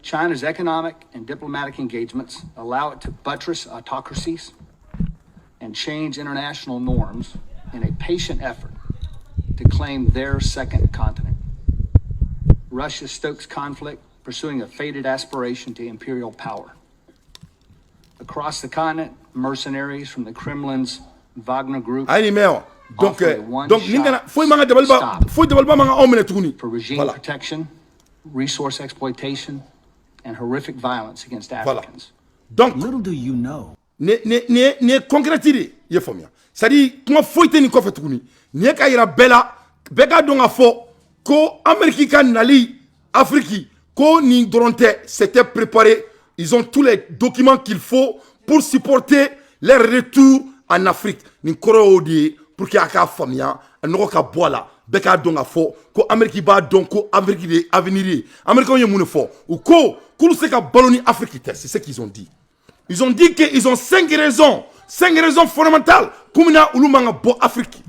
China's economic and diplomatic engagements allow it to buttress autocracies and change international norms in a patient effort to claim their second continent. Russia stokes conflict, pursuing a fated aspiration to imperial power. Across the continent, mercenaries from the Kremlin's Wagner Group Donc for regime protection, resource exploitation, and horrific violence against Africans. Donc, little do you know. Ne concrétiser, ye fomia. C'est-à-dire, comment faut ni ko fetuni. Ne ka ira bela, bega donga fo ko Amérique nali Afrique ko ni doronte c'était préparé. Ils ont tous les documents qu'il faut pour supporter leur retour en Afrique. Ni koro odi pour que aka famia, no ka bola. Beka donga fo ko Amérique ba donc ko Amérique de avenir. Américain ye mune fo ou ko kulu se ka baloni Afrique, c'est ce qu'ils ont dit. Ils ont dit qu'ils ont 5 raisons fondamentales kumina ulumanga bo Afrique.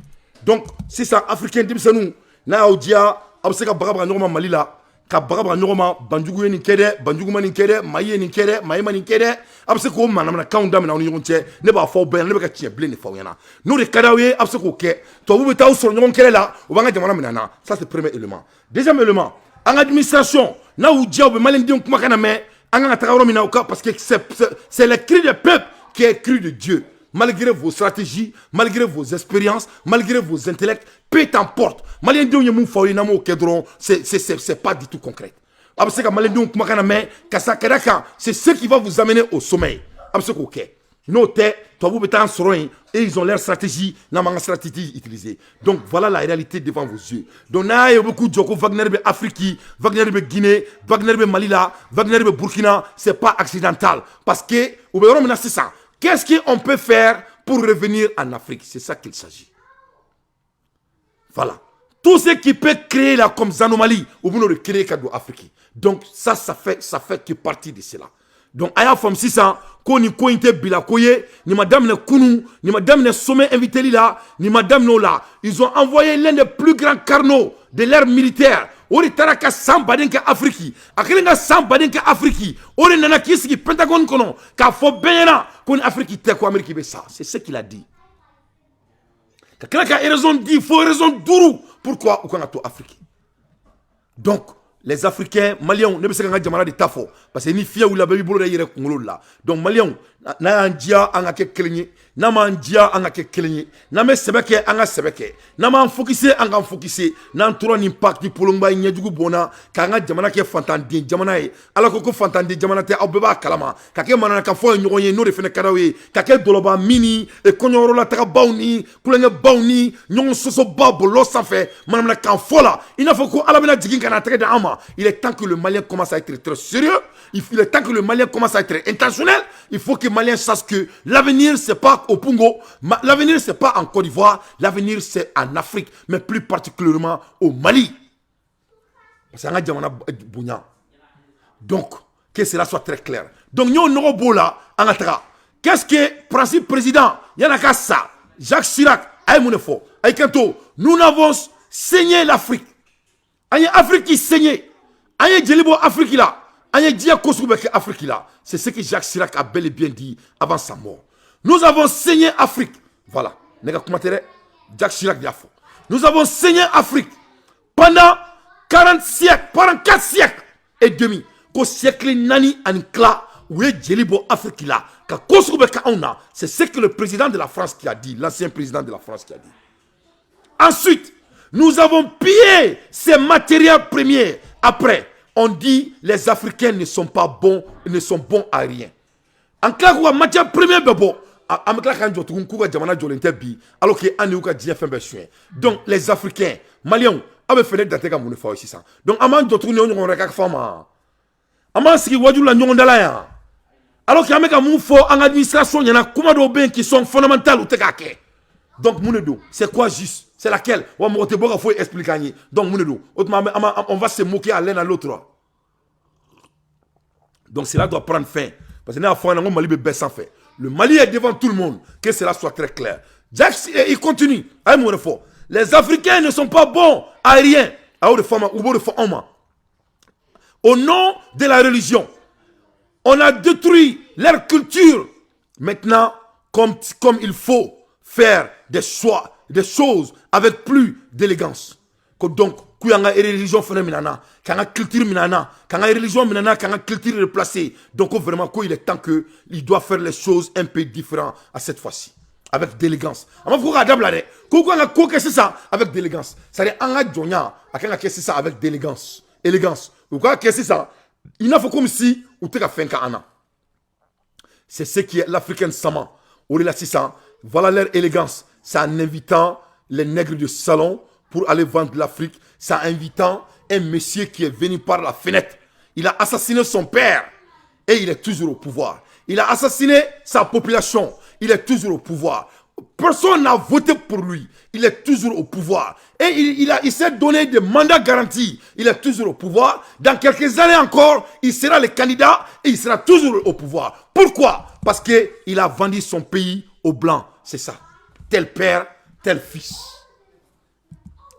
Donc c'est ça africain dimsanu na odia abseka bagabra normal malila ka baga baga ɲɔgɔn ma banjugu ye nin kɛ dɛ banjugu ma nin kɛ dɛ mayi ye nin kɛ dɛ mayi ma nin kɛ dɛ a bɛ se k'o manamanakanw daminɛ aw ni ɲɔgɔn cɛ ne b'a fɔ aw bɛɛ ɲɛna ne bɛ ka tiɲɛ bilen de fɔ aw ɲɛna n'o de ka d'aw ye a bɛ se k'o kɛ tubabu bɛ taa aw sɔrɔ ɲɔgɔn kɛlɛ la u b'an ka jamana minɛ na ça c'est premier élément deuxième élément an ka administration n'a y'u diya u bɛ maliyɛndenw kumakan na mɛn an kan ka taga yɔrɔ min na u ka parce que c'est le cri du peuple qui est cri de Dieu. Malgré vos stratégies, malgré vos expériences, malgré vos intellects, peu t'importe. Malien Dieu yemou faoui namo kedron, c'est pas du tout concret. Abseka Malien Dieu kumakana me, kasa kadaka, c'est ce qui va vous amener au sommeil. Abseka ok. Notez, toi vous mettez en soroin et ils ont leur stratégie, n'a stratégie utilisée. Donc voilà la réalité devant vos yeux. Donc il y a beaucoup de gens Wagner be Afrique, Wagner be Guinée, Wagner be Malila, Wagner be Burkina, c'est pas accidental parce que ou bien on c'est ça. Qu'est-ce qu'on peut faire pour revenir en Afrique? C'est ça qu'il s'agit. Voilà. Tout ce qui peut créer là comme anomalie, ou bien le créer cadeau Afrique. Donc ça fait que partie de cela. Donc aya femme 600, ko ni ko inte bila koye, ni madame ne kunu, ni madame ne sommet invité là, ni madame no là. Ils ont envoyé l'un des plus grands carnaux de l'ère militaire. Ori taraka sambaden ka Afrique. Akelenga sambaden ka Afrique. Ori nana kisiki Pentagone kono ka fo benyana kon Afrique te ko Amérique be ça. C'est ce qu'il a dit. Kakela ka raison dit, faut raison duru pourquoi ou kana to Afrique. Donc les Africains, Maliens, ne be se ka jamana de tafo parce que ni fiya ou la baby bolo yere kungolo la. Donc Maliens na andia anga ke kelenye, na ma andia anga ke kelenye, na me sebeke anga sebeke, na ma focusé anga focusé, na tro ni impact di polongba nyajugu bona ka anga jamana ke fantandi jamana e ala ko fantandi jamana te obeba kalama ka ke manana ka fo nyoye no refene karawe ka ke doloba mini e konyoro la taka bawni kulenge bawni nyon soso babo lo sanfé manam na kan fola il faut ko ala bena jigin kana teke de ama. Il est temps que le Malien commence à être très sérieux. Il est temps que le Malien commence à être intentionnel. Il faut que le Malien sache que l'avenir, c'est pas au Pongo. L'avenir, c'est pas en Côte d'Ivoire. L'avenir, c'est en Afrique. Mais plus particulièrement au Mali. Donc, que cela soit très clair. Donc, nous avons là, en Atara. Qu'est-ce que le principe président Yanaka ça, Jacques Chirac, Aïmounefo, Aïkanto, nous avons saigné l'Afrique. Aïe Afrique qui saignait. Aïe Djelibo Afrique là. Aïe Dia Kosoubeke Afrique là. C'est ce que Jacques Chirac a bel et bien dit avant sa mort. Nous avons saigné Afrique. Voilà. Jacques Chirac Diafo. Nous avons saigné Afrique pendant 40 siècles, pendant 4 siècles et demi. Qu'au siècle nani anikla ou Djelibo Afrique là. C'est ce que le président de la France qui a dit, l'ancien président de la France qui a dit. Ensuite, nous avons pillé ces matériaux premiers. Après, on dit les Africains ne sont pas bons, ne sont bons à rien. En clair, quoi, matière première, bon. Alors que donc les Africains, Maliens, avaient fait des dégâts mon aussi ça. Donc aman d'autres nous on regarde fama. Aman si wadu la nyon dalaya. Alors qu'il y a un mec en administration, il y en a combien de biens qui sont fondamentaux ou tekake. Donc Mounedo, c'est quoi juste? C'est laquelle? Il faut expliquer. Donc Mounedo, on va se moquer à l'un à l'autre. Donc cela doit prendre fin. Parce que nous avons Mali sans fait. Le Mali est devant tout le monde. Que cela soit très clair. Jack, il continue. Les Africains ne sont pas bons à rien. Au nom de la religion, on a détruit leur culture. Maintenant, comme il faut faire des choix, des choses avec plus d'élégance. Donc, il y a une religion phénoménale, il y a une culture minana, il y a une religion minana, il y a une culture replacée. Donc, vraiment, il est temps qu'il doit faire les choses un peu différentes à cette fois-ci. Avec d'élégance. Il faut que c'est ça avec d'élégance. C'est-à-dire, c'est ça avec d'élégance. Élégance. C'est ça. Il faut comme si, c'est ce qui est l'Africain Sama. Voilà leur élégance. C'est en invitant les nègres de salon pour aller vendre l'Afrique. C'est en invitant un monsieur qui est venu par la fenêtre. Il a assassiné son père et il est toujours au pouvoir. Il a assassiné sa population. Il est toujours au pouvoir. Personne n'a voté pour lui. Il est toujours au pouvoir. Et il s'est donné des mandats garantis. Il est toujours au pouvoir. Dans quelques années encore, il sera le candidat et il sera toujours au pouvoir. Pourquoi? Parce qu'il a vendu son pays aux Blancs. C'est ça. Tel père, tel fils.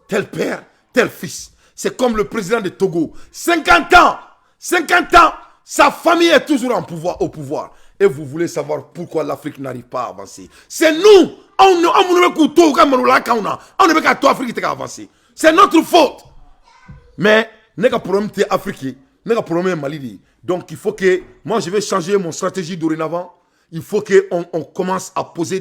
Tel père, tel fils. C'est comme le président de Togo. 50 ans, sa famille est toujours au pouvoir. Et vous voulez savoir pourquoi l'Afrique n'arrive pas à avancer. C'est nous. On ne veut pas l'Afrique avancer. C'est notre faute. Mais, n'est pas problème de l'Afrique. N'est pas problème Mali. Donc, il faut que, moi, je vais changer mon stratégie dorénavant. Il faut qu'on commence à poser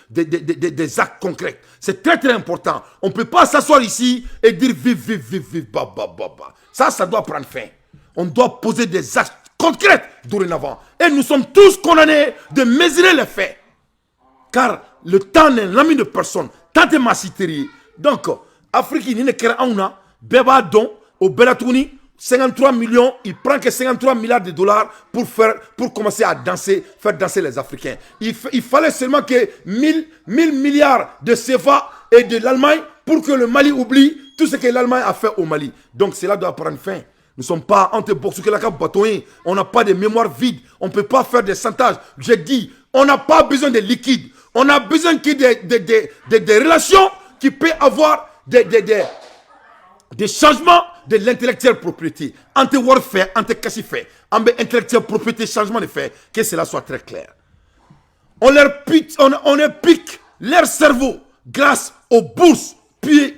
des actes concrets. C'est très très important. On ne peut pas s'asseoir ici et dire vive, bah. Ça doit prendre fin. On doit poser des actes concrets dorénavant. Et nous sommes tous condamnés de mesurer les faits. Car le temps n'est l'ami de personne. Tant de massiterie. Donc, Afrique, il n'est qu'un an. Beba don, au Belatouni. 53 millions, il prend que 53 milliards de dollars pour commencer à faire danser les Africains. Il fallait seulement que 1000 milliards de CFA et de l'Allemagne pour que le Mali oublie tout ce que l'Allemagne a fait au Mali. Donc cela doit prendre fin. Nous ne sommes pas entre on n'a pas de mémoire vide. On ne peut pas faire des chantages. J'ai dit, on n'a pas besoin de liquide. On a besoin que des relations qui peuvent avoir des changements de l'intellectuelle propriété. Entre warfare, entre cassifait, entre intellectuelle propriété, changement de fait, que cela soit très clair. On pique leur cerveau grâce aux bourses, puis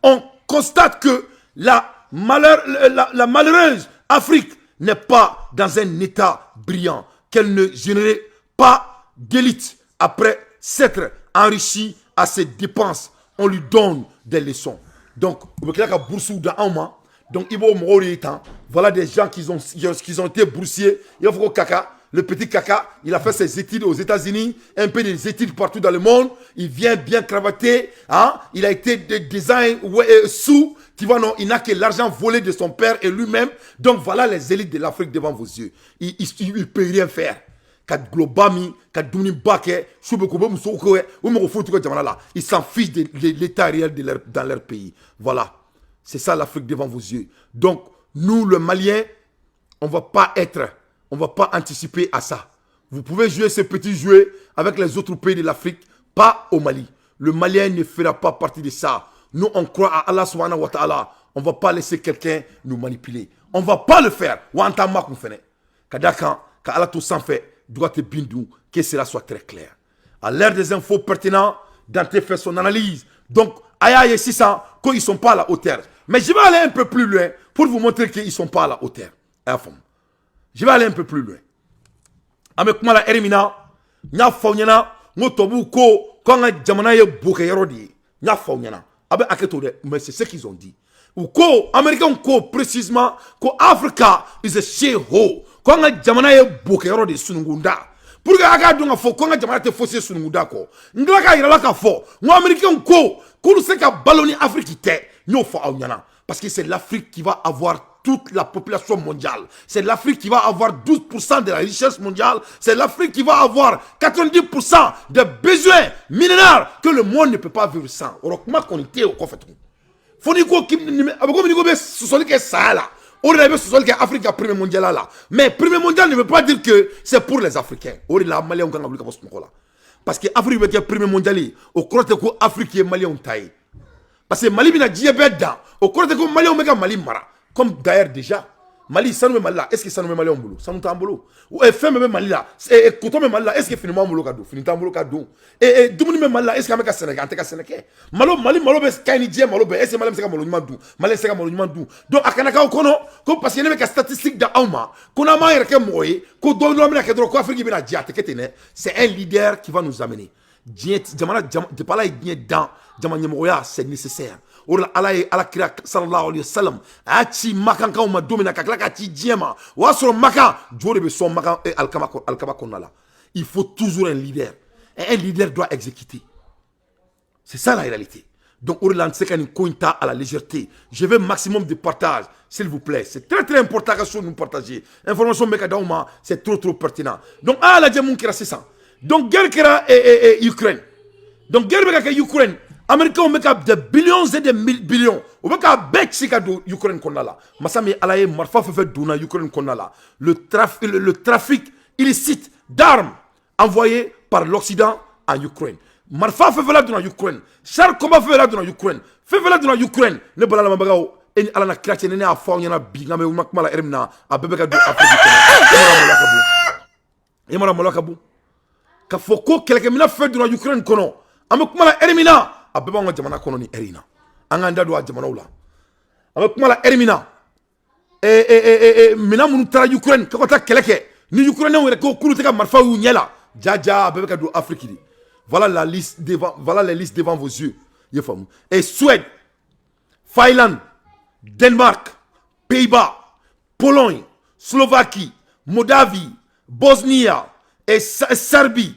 on constate que la malheureuse Afrique n'est pas dans un état brillant, qu'elle ne générait pas d'élite après s'être enrichie à ses dépenses. On lui donne des leçons. Donc, voilà des gens qui ont été boursiers. Il faut que Kaka, le petit Kaka, il a fait ses études aux États-Unis, un peu des études partout dans le monde. Il vient bien cravaté. Hein? Il a été design sous. Tu vois, non, il n'a que l'argent volé de son père et lui-même. Donc, voilà les élites de l'Afrique devant vos yeux. Il ne peut rien faire. Ils s'en fichent de l'état réel dans leur pays. Voilà. C'est ça l'Afrique devant vos yeux. Donc, nous, le Maliens, on ne va pas anticiper à ça. Vous pouvez jouer ce petit jeu avec les autres pays de l'Afrique, pas au Mali. Le Malien ne fera pas partie de ça. Nous, on croit à Allah subhanahu wa ta'ala. On ne va pas laisser quelqu'un nous manipuler. On ne va pas le faire. Quand Allah tout s'en fait, doit te bindou, que cela soit très clair. À l'ère des infos pertinentes, Dante fait son analyse. Donc, Aya et 600, qu'ils ne sont pas à la hauteur. Mais je vais aller un peu plus loin pour vous montrer qu'ils ne sont pas à la hauteur. Je vais aller un peu plus loin. Avec moi, la Erimina, Nya Fauniana, Motobu Ko, quand Jamana est bouquet Rodi, Nya Fauniana, avec Aketode, mais c'est ce qu'ils ont dit. Ou ko, Américain ko, précisément, ko Africa is a shithole. Quand Jamana est bouquet Rodi, Sunugunda. Pour que aga dunga fo ko nga jamana te fossé Sunugunda ko. Nglaka ira la ka fo. Moi Américain ko, ko se ka balloni Afrique te, nyo fo Auniana. Parce que c'est l'Afrique qui va avoir toute la population mondiale. C'est l'Afrique qui va avoir 12% de la richesse mondiale. C'est l'Afrique qui va avoir 90% des besoins millénaires que le monde ne peut pas vivre sans. Alors, comment on était au conflit? Faut dire que c'est ça là. On a vu que l'Afrique a premier mondial là. Mais premier mondial ne veut pas dire que c'est pour les Africains. On a Malien parce que l'Afrique est premier mondial. On croit que l'Afrique est Malien taille. Parce que Mali n'a pas dedans. On croit que Mali est Mali mara. Comme d'ailleurs déjà, Mali, ça nous met mal là. Est-ce que ça nous met Mali en boulot? Ça nous met en boulot. Et fait même Mali là. Et quand on met mal là, est-ce que finalement en boulot cadeau? Finalement en boulot cadeau. Et tout le monde met mal là. Est-ce qu'il y a un Sénégal? Un Sénégal. Mali, Kainidien, Malo, est-ce que Mali c'est Malo Nimandou? Mali c'est Malo Nimandou. Donc à Kanaka, on connaît, parce qu'il y a des statistiques d'Auma, qu'on a marre que moi, qu'on doit nous amener à quoi Afrique bien à Diate, c'est un leader qui va nous amener. Jamana, de pas là, il dans Jamana, c'est nécessaire. Ora ala kira sallallahu alayhi wa sallam achi makan ka ma domina ka klaka ti diema wasro makan jore be son makan e alkama konala. Il faut toujours un leader et un leader doit exécuter. C'est ça la réalité. Donc Orlan Sekani Kointa à la légèreté. Je veux maximum de partage, s'il vous plaît. C'est très très important que nous partager. Information mekadauma, c'est trop pertinent. Donc la diamon kira c'est ça. Donc guerre kira et Ukraine. Donc guerre meka Ukraine. Américains ont des billions et des billions. On veut qu'à Bexika de Ukraine qu'on a là. Masami alaye marfa fait dona Ukraine qu'on a là. Le trafic illicite d'armes envoyées par l'Occident en Ukraine. marfa fefela duna Ukraine char combat fefela duna Ukraine fefela duna Ukraine ne bala la mabagaw en ala na krache ne a fo nyana bi ngame makmala ermina abebe ka do Afrique yamara molakabu ka foko keleke mina fe duna Ukraine kono amakmala ermina abebe ngo jamana kono ni erina anga ndado jamana ula amakmala ermina mina munu tara Ukraine ka kota keleke ni Ukraine were ko kulu te ka marfa yu nyela jaja abebe ka do Afrique di voilà la liste devant voilà les listes devant vos yeux yefam et Suède Finlande Danemark Pays-Bas Pologne Slovaquie Moldavie Bosnie et Serbie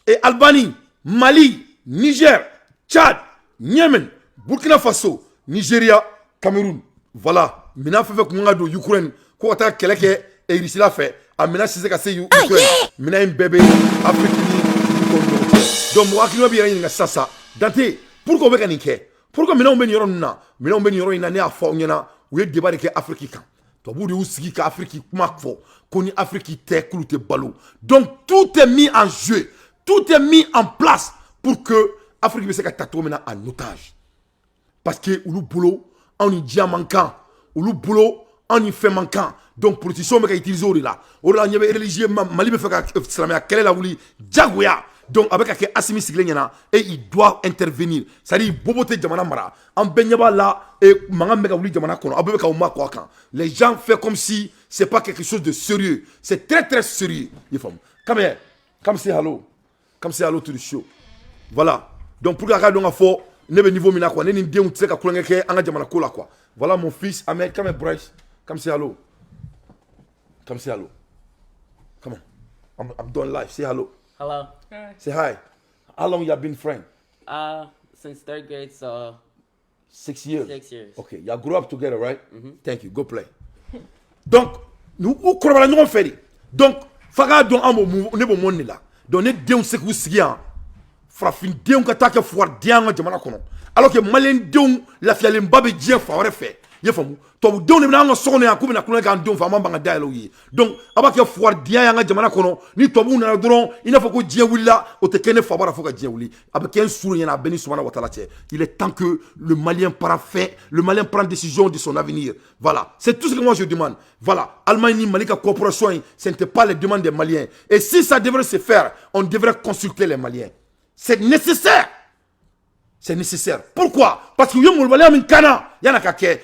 et Albanie Mali Niger Tchad Yémen Burkina Faso Nigeria Cameroun voilà mina fait ko ngado Ukraine ko ta keleke e risila fait amina sise ka se Ukraine mina mbebe Afrique donc moi qui bien nga sasa dante pourquoi be kanike pourquoi mina on ben yoro na mina on ben yoro ina ne afo nyana we débat de Afrique kan to bu de usigi ka Afrique kuma fo koni Afrique te kulute balo donc tout est mis en jeu tout est mis en place pour que Afrique se ka tato mena en otage parce que ulu boulot on y diamankan ulu boulot on y fait manquant donc politicien me ka utiliser o là nyebe religieux mali be fait ka islamia kele la wuli jagoya donc avec ak Assimi Siglenya et il doit intervenir ça dit bobote jamana mara en benyaba là et manga meka wuli jamana kono abebe ka uma ko kan les gens font comme si c'est pas quelque chose de sérieux c'est très très sérieux il faut come here come say hello to the show voilà donc pour ka donc fo nebe niveau mina quoi neni ndeu tseka kulanga ke anga jamana kola quoi voilà mon fils Ahmed come here Bryce come say hello come on I'm doing live say hello. Hello. Hi. Say hi. How long you have been friends? Since 3rd grade, so 6 years. 6 years. Okay, you grew up together, right? Thank you. Go play. Donc, nous croyons nous faire. Donc, faga don amo ne bo monni la. Donc ne deun se ku sigia. Frafin deun ka ta ke foire dianga jamana kono. Alors que malen deun la fiale mbabe dien fa ore fait. Ye famu. To deun ne na sokone akubi na kuna kan deun fa mamba nga dialogue. Donc, abake foire dianga jamana kono ni to bu na dron ina fa ko dien willa o te kene fa bara fo ka dien wuli. Abake en sourou yana beni subhana wa taala. Il est temps que le Malien prend décision de son avenir. Voilà, c'est tout ce que moi je demande. Voilà, Allemagne Malika coopération, ce n'était pas les demandes des Maliens. Et si ça devrait se faire, on devrait consulter les Maliens. C'est nécessaire. C'est nécessaire. Pourquoi? Parce que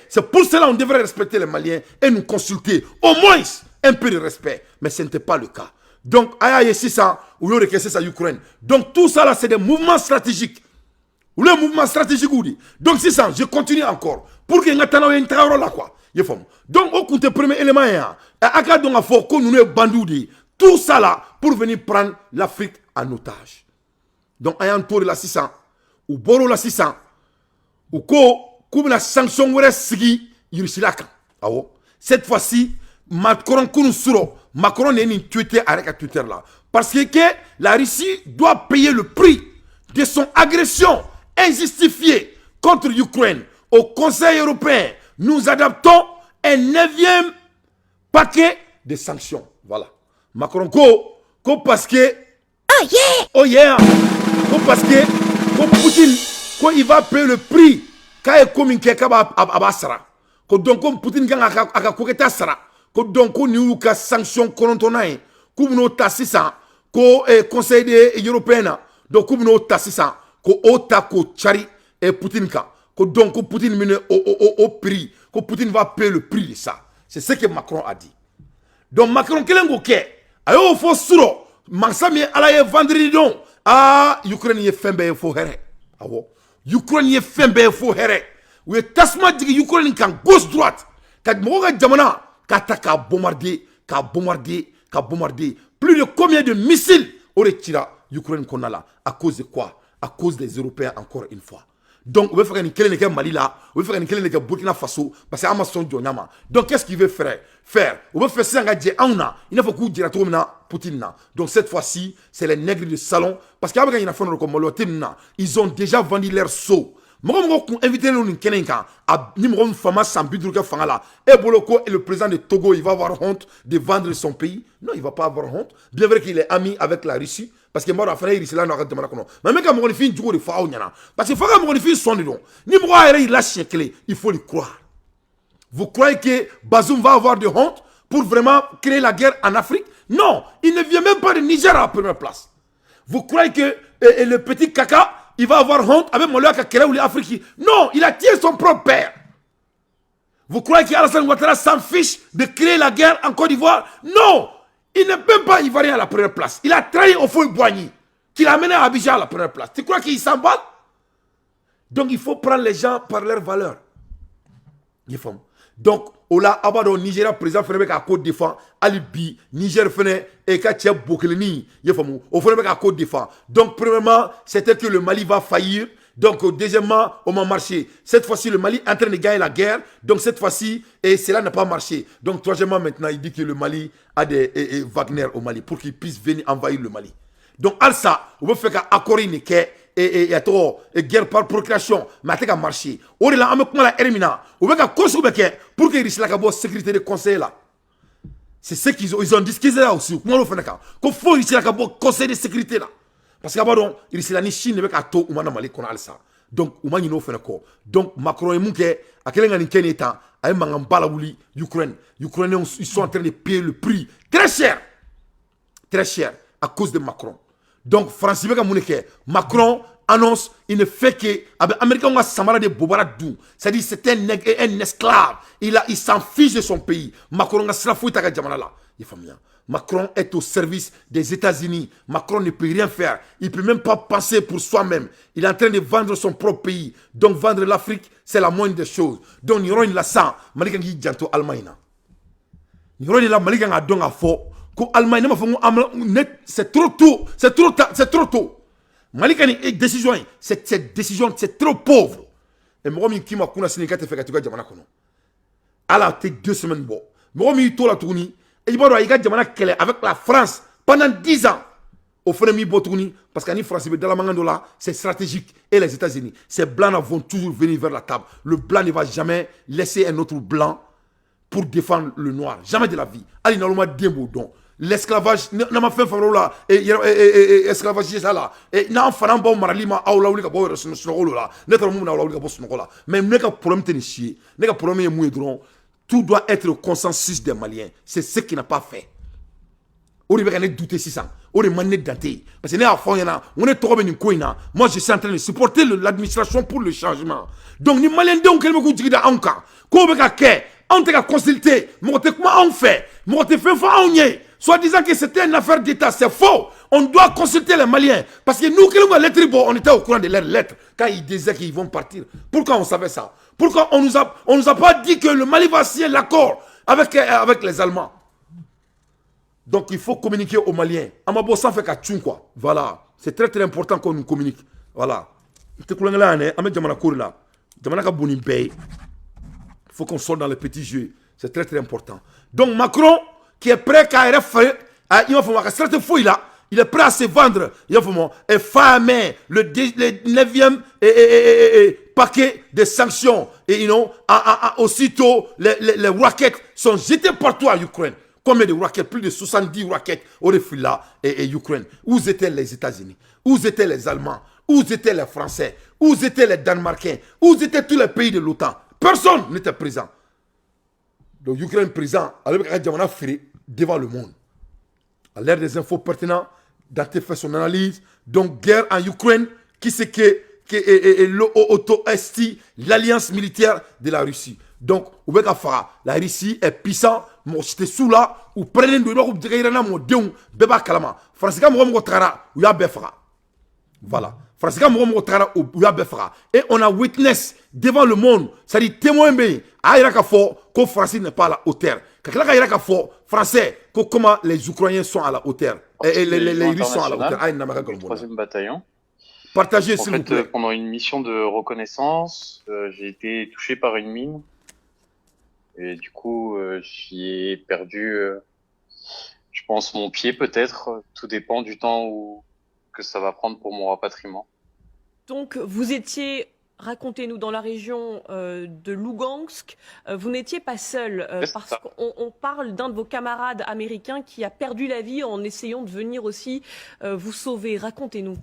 c'est pour cela qu'on devrait respecter les Maliens et nous consulter. Au moins un peu de respect. Mais ce n'était pas le cas. Donc, c'est ça, Ukraine. Donc, tout ça là, c'est des mouvements stratégiques. Ou le mouvement stratégique ou dit. Donc, c'est ça, je continue encore. Pour que nous ayons là quoi. Donc, au côté premier élément, tout ça là, pour venir prendre l'Afrique en otage. Donc, ayant tour de la 600, ou boro la 600, ou comme la sanction ou sigi, yurisilaka. Cette fois-ci, Macron est une Twitter avec Twitter là. Parce que la Russie doit payer le prix de son agression injustifiée contre l'Ukraine. Au Conseil européen, nous adaptons un 9e paquet de sanctions. Voilà. Macron, parce que... Oh yeah! Parce que Poutine, il va payer le prix quand il communique avec Abbasara. Donc, Poutine a coqueté Sara. Donc, nous avons sanctions contre nous. Comme nous avons Conseil européen. Donc, comme nous avons Chari et Poutine. Donc, Poutine mène au prix. Que Poutine va payer le prix de ça. C'est ce que Macron a dit. Donc, Macron, quel est le ayo fo suro mansami ala ye vendredi don Ukraine ye fembe fo here awo Ukraine ye fembe fo here we tasma digi Ukraine kan gauche droite kad mo ga jamana ka ta ka bombarder plus de combien de missiles aurait tiré Ukraine qu'on a là à cause de quoi? À cause des Européens encore une fois. Donc, on veut faire une kelene ke Mali là, on veut faire une kelene ke Burkina Faso, parce que Amazon Djonama. Donc, qu'est-ce qu'il veut faire? On veut faire ça en gadget auna. Il n'a pas beaucoup de dire à Poutine. Donc, cette fois-ci, c'est les nègres de salon. Parce qu'avec une affaire comme Molotin, ils ont déjà vendu leur seau. Moko invité nous Kenenka, ni moko fama Sambidruka Fangala, et Boloko est le président de Togo, il va avoir honte de vendre son pays. Non, il va pas avoir honte. Bien vrai qu'il est ami avec la Russie, parce que moi, la France, il là, n'a pas de mal. Mais même quand mon fils du coup de Faouniana, parce que quand mon fils son nom, ni moko il lâche clé, il faut le croire. Vous croyez que Bazoum va avoir de honte pour vraiment créer la guerre en Afrique? Non, il ne vient même pas de Niger à la première place. Vous croyez que le petit caca, il va avoir honte avec Moloya Kakela ou les Africains? Non, il a tué son propre père. Vous croyez qu'Alassane Ouattara s'en fiche de créer la guerre en Côte d'Ivoire? Non, il n'est même pas ivoirien à la première place. Il a trahi au fond Boigny, qu'il a amené à Abidjan à la première place. Tu crois qu'il s'en bat? Donc il faut prendre les gens par leurs valeurs. Donc, Ola Abado Nigeria président Fenebe ka Côte d'Ivoire, Alibi, Niger Fene et Katia Bokelini, au Fenebe ka Côte d'Ivoire. Donc, premièrement, c'était que le Mali va faillir. Donc, deuxièmement, on m'a marché. Cette fois-ci, le Mali est en train de gagner la guerre. Donc, cette fois-ci, et cela n'a pas marché. Donc, troisièmement, maintenant, il dit que le Mali a des Wagner au Mali pour qu'il puisse venir envahir le Mali. Donc, Alsa, on veut faire qu'accord une et guerre par procuration, mais ça a marché. On est là, on a la Hermina. On veut que pour que risque la sécurité de conseil là. C'est ce qu'ils ont dit qu'ils là aussi. Comment on fait ça? Qu'il faut risque la conseil de sécurité là. Parce qu'abord, il risque la Chine avec ato ou manamali qu'on a ça. Donc, on a une offre encore. Donc, Macron et Mouké, à quel moment il est temps, à un moment balaouli, Ukraine. Ukrainiens, ils sont en train de payer le prix très cher à cause de Macron. Donc, France, Macron annonce, il ne fait que, Américain, Samara de Bobara Dou. C'est-à-dire, c'est un esclave. Il s'en fiche de son pays. Macron a cela fouille à Djamala. Macron est au service des États-Unis. Macron ne peut rien faire. Il ne peut même pas penser pour soi-même. Il est en train de vendre son propre pays. Donc, vendre l'Afrique, c'est la moindre des choses. Donc, il y aura une lassant. Malikangi Djanto Allemagne. Il y aura une la Malikangi Adong à faux. C'est trop tôt, c'est trop tôt. Malikani est décision, cette décision, c'est trop pauvre. Et moi, qui m'a connu à Sénégal, tu fais que tu vas dire, alors, t'es 2 semaines bon. Moi, je suis la tournée, et il va y avoir avec la France pendant 10 ans. Au fond, il va tourner, parce qu'en France, dans la mangandola, c'est stratégique. Et les États-Unis, ces blancs vont toujours venir vers la table. Le blanc ne va jamais laisser un autre blanc pour défendre le noir. Jamais de la vie. Allez, normalement, démo donc. L'esclavage n'a pas fait là et esclavage ça là et n'a pas bon maralima aula uli ka bo resno là n'être mon aula uli ka bo sno là mais n'est que problème tenir n'est que problème est mouedron. Tout doit être le consensus des Maliens. C'est ce qui n'a pas fait. On devrait douter 600 on est mané daté parce que n'est à fond yana on est trop ben koina. Moi je suis en train de supporter l'administration pour le changement. Donc ni Maliens donc quel me coup digida anka ko be ka ke on te ka consulter mo te comment on fait mo te fait fa on y soit disant que c'était une affaire d'État, c'est faux. On doit consulter les Maliens. Parce que nous, on était au courant de leurs lettres quand ils disaient qu'ils vont partir. Pourquoi on savait ça? Pourquoi on nous a pas dit que le Mali va signer l'accord avec les Allemands? Donc il faut communiquer aux Maliens. Amabo sans faire qu'à quoi. Voilà. C'est très très important qu'on nous communique. Voilà. Il faut qu'on sorte dans les petits jeux. C'est très très important. Donc Macron, qui est prêt à refaire, il est prêt à se vendre. Et fin mai, le 9e paquet de sanctions. Et aussitôt, les roquettes sont jetées partout en Ukraine. Combien de roquettes? Plus de 70 roquettes au refus là et Ukraine. Où étaient les États-Unis? Où étaient les Allemands? Où étaient les Français? Où étaient les Danemarkais? Où étaient tous les pays de l'OTAN? Personne n'était présent. Donc, Ukraine présent, avec Djamana Firi, devant le monde. À l'ère des infos pertinentes, Dante fait son analyse. Donc, guerre en Ukraine, qui c'est que l'auto-esti, l'alliance militaire de la Russie. Donc, la Russie est puissante, mais c'était sous là, ou prenez de l'eau, ou beba kalama. Francisca Mourou Trara, ou ya befra. Voilà. Francisca Mourou Trara, ou ya befra. Et on a witness devant le monde, c'est-à-dire témoin bien, à Irakafo, que Francis n'est pas à la hauteur. Français, comment les Ukrainiens sont à la hauteur. Et les Russes sont à la hauteur. Le 3e bataillon. Partagez, s'il vous plaît. Pendant une mission de reconnaissance, j'ai été touché par une mine. Et du coup, j'y ai perdu, je pense, mon pied peut-être. Tout dépend du temps que ça va prendre pour mon rapatriement. Donc, vous étiez racontez-nous, dans la région de Lugansk, vous n'étiez pas seul, parce qu'on parle d'un de vos camarades américains qui a perdu la vie en essayant de venir aussi vous sauver. Racontez-nous.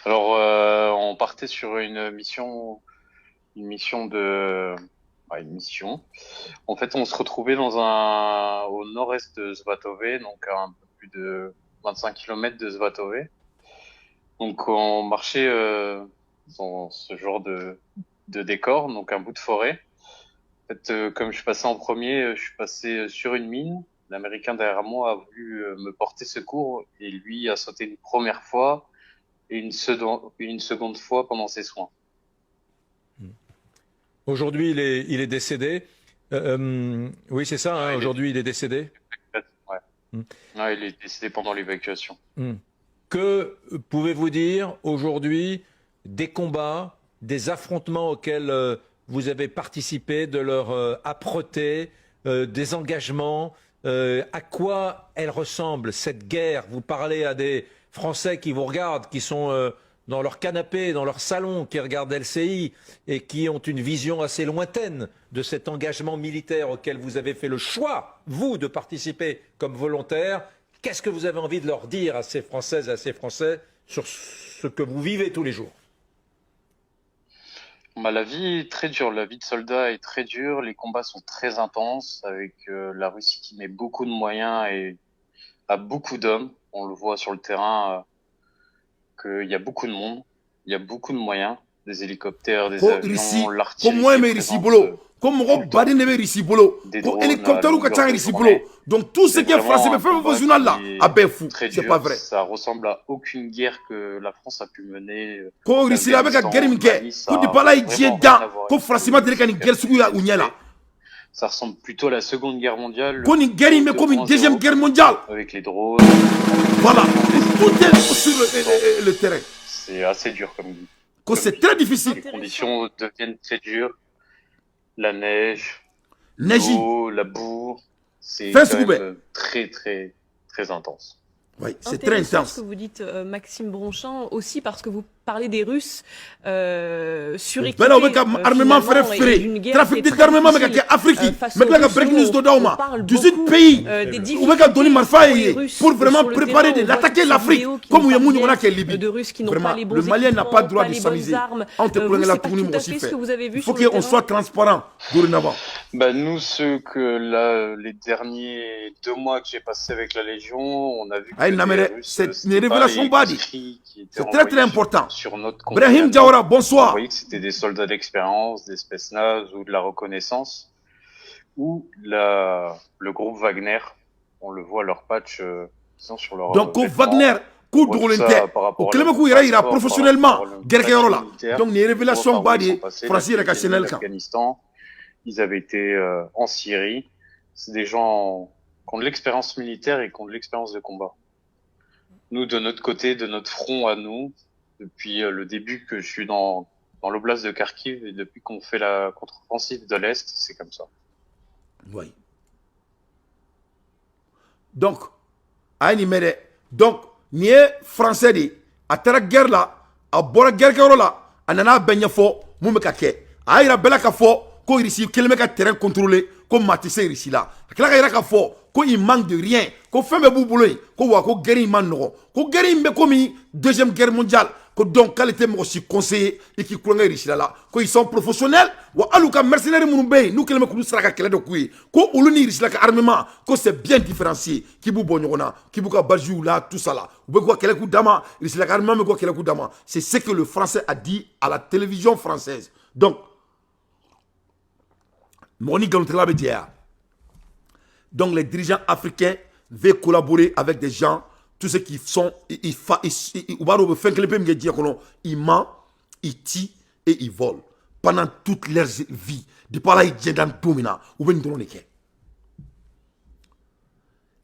Alors, on partait sur une mission de, une mission. En fait, on se retrouvait au nord-est de Svatove, donc à un peu plus de 25 km de Svatove. Donc, on marchait dans ce genre de décor, donc un bout de forêt. En fait, comme je passais en premier, je suis passé sur une mine. L'Américain derrière moi a voulu me porter secours et lui a sauté une première fois et une seconde fois pendant ses soins. Aujourd'hui, il est décédé. Oui, c'est ça, hein, aujourd'hui, il est décédé. Ouais. Ouais, il est décédé pendant l'évacuation. Que pouvez-vous dire aujourd'hui des combats, des affrontements auxquels vous avez participé, de leur âpreté, des engagements, à quoi elle ressemble cette guerre? Vous parlez à des Français qui vous regardent, qui sont dans leur canapé, dans leur salon, qui regardent LCI et qui ont une vision assez lointaine de cet engagement militaire auquel vous avez fait le choix, vous, de participer comme volontaire. Qu'est-ce que vous avez envie de leur dire à ces Françaises et à ces Français sur ce que vous vivez tous les jours? La vie est très dure, la vie de soldat est très dure, les combats sont très intenses, avec la Russie qui met beaucoup de moyens et a beaucoup d'hommes. On le voit sur le terrain qu'il y a beaucoup de monde, il y a beaucoup de moyens, des hélicoptères, des avions, l'artillerie comme mɔgɔ baden de bɛ Russie bolo ko hélicoptère ka ca Russie bolo donc tout ce qui est français bɛ fɛn fɛn journal là a bɛɛ fu c'est pas vrai. Ça ressemble à aucune guerre que la France a pu mener. Ko Russie la bɛ ka guerre min kɛ ko depuis Ala ye diɲɛ dan ko France ma deli ka nin guerre sugu ya u ɲɛ la. Ça ressemble plutôt à la Seconde Guerre mondiale. Ko nin guerre in bɛ comme une deuxième guerre mondiale. Avec les drones. Voilà, tout est sur le terrain. C'est assez dur comme dit. C'est très difficile. Les conditions deviennent très dures. La neige, l'eau, la boue, c'est quand même très, très, très intense. Oui, c'est très intense. Ce que vous dites, Maxime Bronchin, aussi parce que vous parlez des Russes suréquipés armement d'une guerre trafic d'armement Afrique, mais là break news d'Odaoma, 18 pays où on donner marfa pour vraiment préparer d'attaquer l'Afrique comme il y a Libye. Vraiment, le Malien n'a pas le droit de s'amuser. On te prend la tournée aussi fait. Il faut qu'on soit transparent dorénavant. Nous, les derniers 2 mois que j'ai passé avec la Légion, on a vu que c'est une révélation body. C'est très très important. Sur notre Brahim Diawara, bonsoir. On voyait que c'était des soldats d'expérience, des spetsnaz ou de la reconnaissance, ou le groupe Wagner. On le voit leur patch sur leur. Donc Wagner, coup de roulenté. Au Clément il ira professionnellement. Donc les révélations body français et Afghanistan, ils avaient été en Syrie. C'est des gens qui ont de l'expérience militaire et qui ont de l'expérience de combat. Nous, de notre côté, de notre front à nous, depuis le début que je suis dans l'oblast de Kharkiv et depuis qu'on fait la contre-offensive de l'Est, c'est comme ça. Oui. Donc, ni ye français de a taara guerre la a bɔra guerre kɛyɔrɔ la a nana bɛɛ ɲɛfɔ mun bɛ ka kɛ a y'a yira bɛɛ la ka fɔ ko Russie kelen bɛ ka terrain contrôler ko maa tɛ se Russie la a tila ka yira ka fɔ ko il manque de rien ko fɛn bɛɛ b'u bolo yen ko wa ko guerre in ma nɔgɔ ko guerre in bɛ komi deuxième guerre mondiale ko donc k'ale tɛ mɔgɔ si conseiller i k'i kulonkɛ Russie la ko ils sont professionnels wa hali u ka mercenaires minnu bɛ yen n'u kelen bɛ k'olu sara ka kɛlɛ dɔ k'u ye ko olu ni Russie la ka armement ko c'est bien différencié k'i b'u bɔ ɲɔgɔn na k'i b'u ka bajiw la tout ça là u bɛ k'u ka kɛlɛ k'u dama Russie la ka armement bɛ k'u ka kɛlɛ k'u dama c'est ce que le français a dit à la télévision française donc mɔgɔ ni nkalontigɛla bɛ jɛya donc les dirigeants africains veulent collaborer avec des gens tous ceux qui sont ils mentent, ils tuent et ils volent pendant toute leur vie depuis là ils sont dans domina ou bien dans le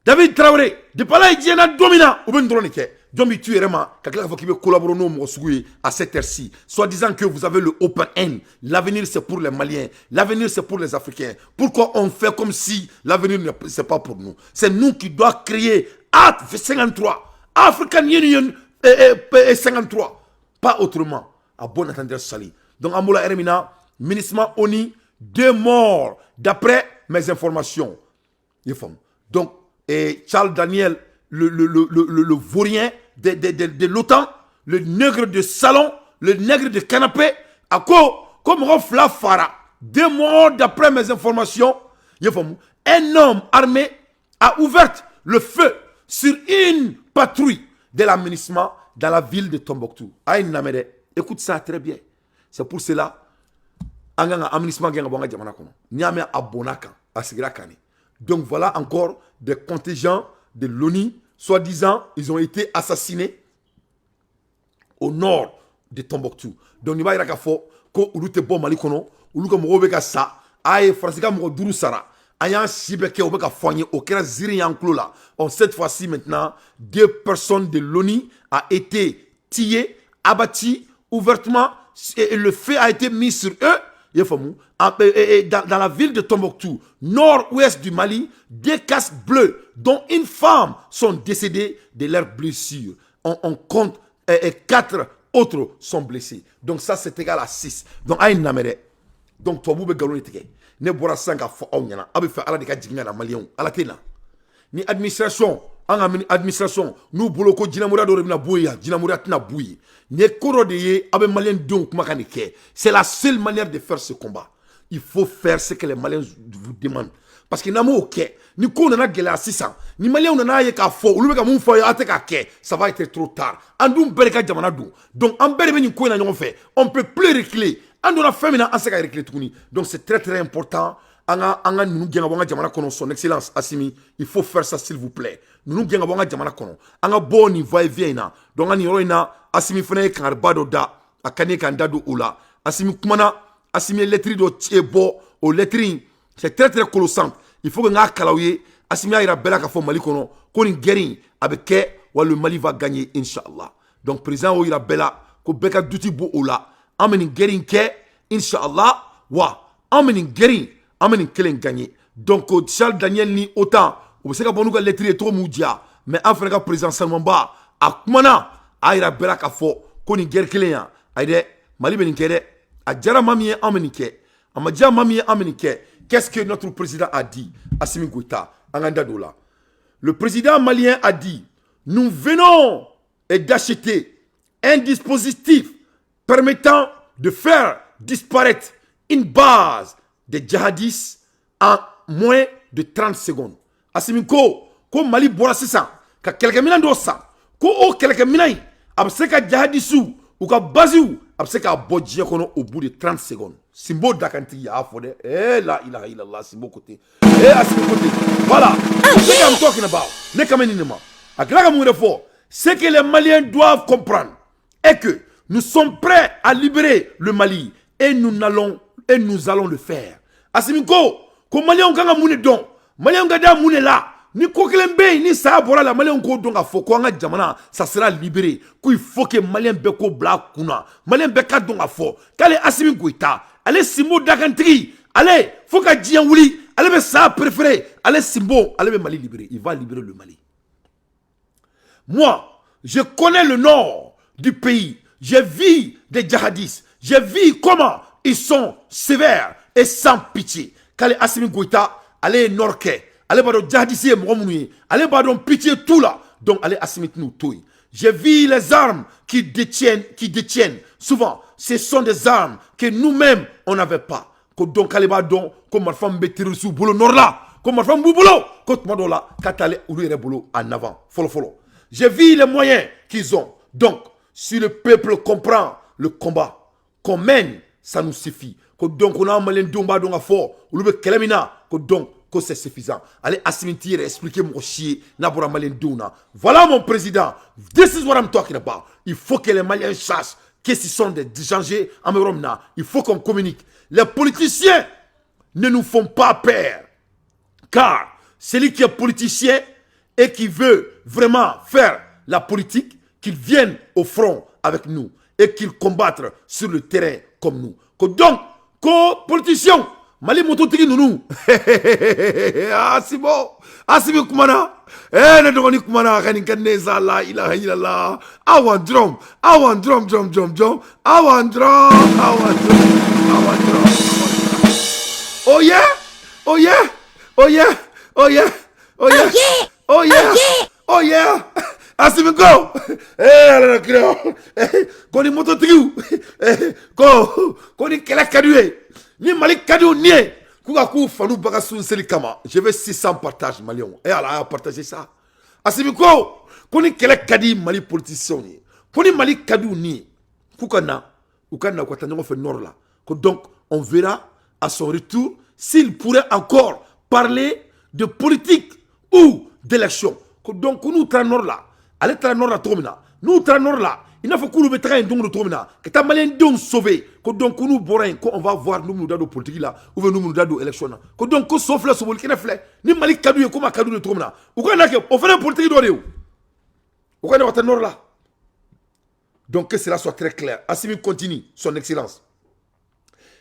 David Traoré depuis là ils sont dans domina ou bien dans le donc il tue vraiment quelqu'un qui veut collaborer à cette heure-ci soit disant que vous avez le open end l'avenir c'est pour les Maliens l'avenir c'est pour les Africains pourquoi on fait comme si l'avenir c'est pas pour nous c'est nous qui doit créer Act 53 African Union 53 pas autrement à bon entendeur sali. Donc Amoula Ermina, ministre ONI, 2 morts d'après mes informations. Donc, et Charles Daniel, le vaurien de l'OTAN, le nègre de salon, le nègre de canapé, à quoi, comme Rofla Fara, 2 morts d'après mes informations. Un homme armé a ouvert le feu sur une patrouille de l'aménagement dans la ville de Tombouctou. Écoute ça très bien. C'est pour cela donc voilà encore des contingents de l'ONU, soi-disant, ils ont été assassinés au nord de Tombouctou. Donc il va y avoir ko ulu te bon Mali kono, ulu ko mo be ka sa, ay français mo duru sara. Ayan sibeke o be ka foigner au kera ziri yanklo là. Cette fois-ci maintenant, 2 personnes de l'ONU a été tuées, abattues ouvertement et le feu a été mis sur eux. Dans la ville de Tombouctou, nord-ouest du Mali, 2 casques bleus, dont une femme, sont décédés de leurs blessures. On compte 4 autres sont blessés. Donc ça, c'est égal à 6. Donc, aïe namere. Donc, toi, vous be galon etike. Ne bora sanga fo onyana. Abe fa ala de ka jigna na malien. Ala tena. Ni administration, administration, nous boloko jinamura do rebna bouya, jinamura tina bouyi. Ne koro de ye abe malien donc makanike. C'est la seule manière de faire ce combat. Il faut faire ce que les Maliens vous demandent. Parce que namo ok, ni ko nana gela 600, ni Maliens nana ye ka fo, ulu be ka mun fo ya ate ka ke, ça va être trop tard. Andum bereka jamana dou. Donc en berbe ni ko na nyon fait, on peut plus reculer. Andou na fait maintenant en se ka reculer tout. Donc c'est très très important. Anga nous genga bonga jamana kono son excellence Assimi, il faut faire ça s'il vous plaît. Nous genga bonga jamana kono. Anga boni va et vient na. Donc ani roina Assimi fene kan bado da akane kan dado ola. Assimi kumana Assimi lettre do tiebo au lettering. C'est très très colossal. Il faut que nga kalaouye Assimi ira bela ka fo Mali kono ko ni guérin avec ke wa le Mali va gagner inshallah. Donc président o ira bela ko beka duty bo ola. Ameni guérin ke inshallah wa ameni guérin ameni kelen gagné. Donc Charles Daniel ni autant ou c'est que bon nous ka lettre trop moudia mais Afrika président Salman Ba akumana ira bela ka fo ko ni guerre kelen aide Mali benin kede a jara mamiye ameni ke amadja mamiye ameni ke. Qu'est-ce que notre président a dit, Assimi Goïta, Anganda Dola? Le président malien a dit, nous venons d'acheter un dispositif permettant de faire disparaître une base de djihadistes en moins de 30 secondes. Assimi ko Mali bora sisa, ka quelqu'un mina dosa, ko quelqu'un mina yi, abseka djihadistes ou ka baziou, abseka bodjie kono au bout de 30 secondes. Simbo dakanti ya fode. La ilaha illallah simbo côté. Assimi côté. Voilà. C'est ce que I'm talking about. Ne kameninema. Aklaka mou refo. Ce que les Maliens doivent comprendre est que nous sommes prêts à libérer le Mali et nous allons le faire. Assimi ko Maliens kanga moune don. Maliens gada moune là. Ni kokelembe ni sa bora la Malien ko donga fo ko nga jamana ça sera libéré. Ko il faut que Malien be ko bla kuna. Malien be ka donga fo. Kale Assimi Goïta. Allez Simbo Dakantri. Allez, faut que Djian Wouli. Allez be sa préféré. Allez Simbo, allez be Mali libéré. Il va libérer le Mali. Moi, je connais le nord du pays. J'ai vu des djihadistes. J'ai vu comment ils sont sévères et sans pitié. Kale Assimi Goïta, allez Norke. Allez badon djihadistes moumouni. Allez badon pitié tout là. Donc allez Assimi nous tout. J'ai vu les armes qui détiennent souvent. Ce sont des armes que nous-mêmes, on n'avait pas. Donc, comme ma femme bétire sous boulot nord là, comme ma femme boulot, quand ma là, katale ou le boulot en avant. Follow. J'ai vu les moyens qu'ils ont. Donc, si le peuple comprend le combat qu'on mène, ça nous suffit. Donc, on a un malin domba donc à fort, ou le kelamina, donc, que c'est suffisant. Allez, Assimi expliquer mon chier, n'abora malin douna. Voilà mon président. This is what I'm talking about. Il faut que les Maliens sachent qu'est-ce qu'ils sont des dangers en Europe. Il faut qu'on communique. Les politiciens ne nous font pas peur. Car celui qui est politicien et qui veut vraiment faire la politique, qu'il vienne au front avec nous et qu'il combattre sur le terrain comme nous. Donc, politiciens, Mali mototigi nunu. Ah, c'est bon. Ah, c'est bien kumana. Eh, ne dogoni kumana. Kani kaneza la ilaha illallah. I want drum. I want drum. I want drum. I want drum. Oh yeah. Oh yeah. Oh yeah. Oh yeah. Oh yeah. Oh yeah. Oh yeah. Asimi go. Ala kiro. Koni mototigi. Koni kela kadue. Ni Mali kadou nie. Kuga ku fanu baga sun seli kama. Je veux 600 partages maliens. Et ala a partagé ça. Asimi ko koni kele kadi Mali politicien ni. Koni Mali kadou ni. Kukana ukana kwa tango fait nord là. Donc on verra à son retour s'il pourrait encore parler de politique ou d'élection. Donc nous tra nord là. Allez tra nord là tomina. Nous tra nord là. Il n'a faut que nous mettions un don de tomina. Que ta malien don sauvé. Que donc nous bourrin. Qu'on va voir nous nous politique là. Ou nous nous d'ado élection. Que donc qu'on sauf là sur le qui fait. Ni Mali kadou et comme un kadou de tomina. Ou qu'on a que on fait une politique d'oré. Ou qu'on a votre nord là. Donc que cela soit très clair. Assimi continue son excellence.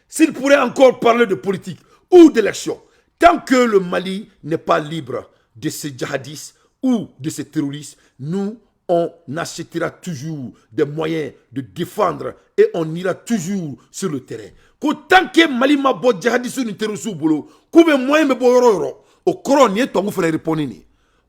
S'il pourrait encore parler de politique ou d'élection, tant que le Mali n'est pas libre de ces djihadistes ou de ces terroristes, nous, on achètera toujours des moyens de défendre et on ira toujours sur le terrain. Tant que Mali m'a beau djihadistes ou terroristes bolo, combien moyen me beau euro, au coron n'y est pas vous faire répondre.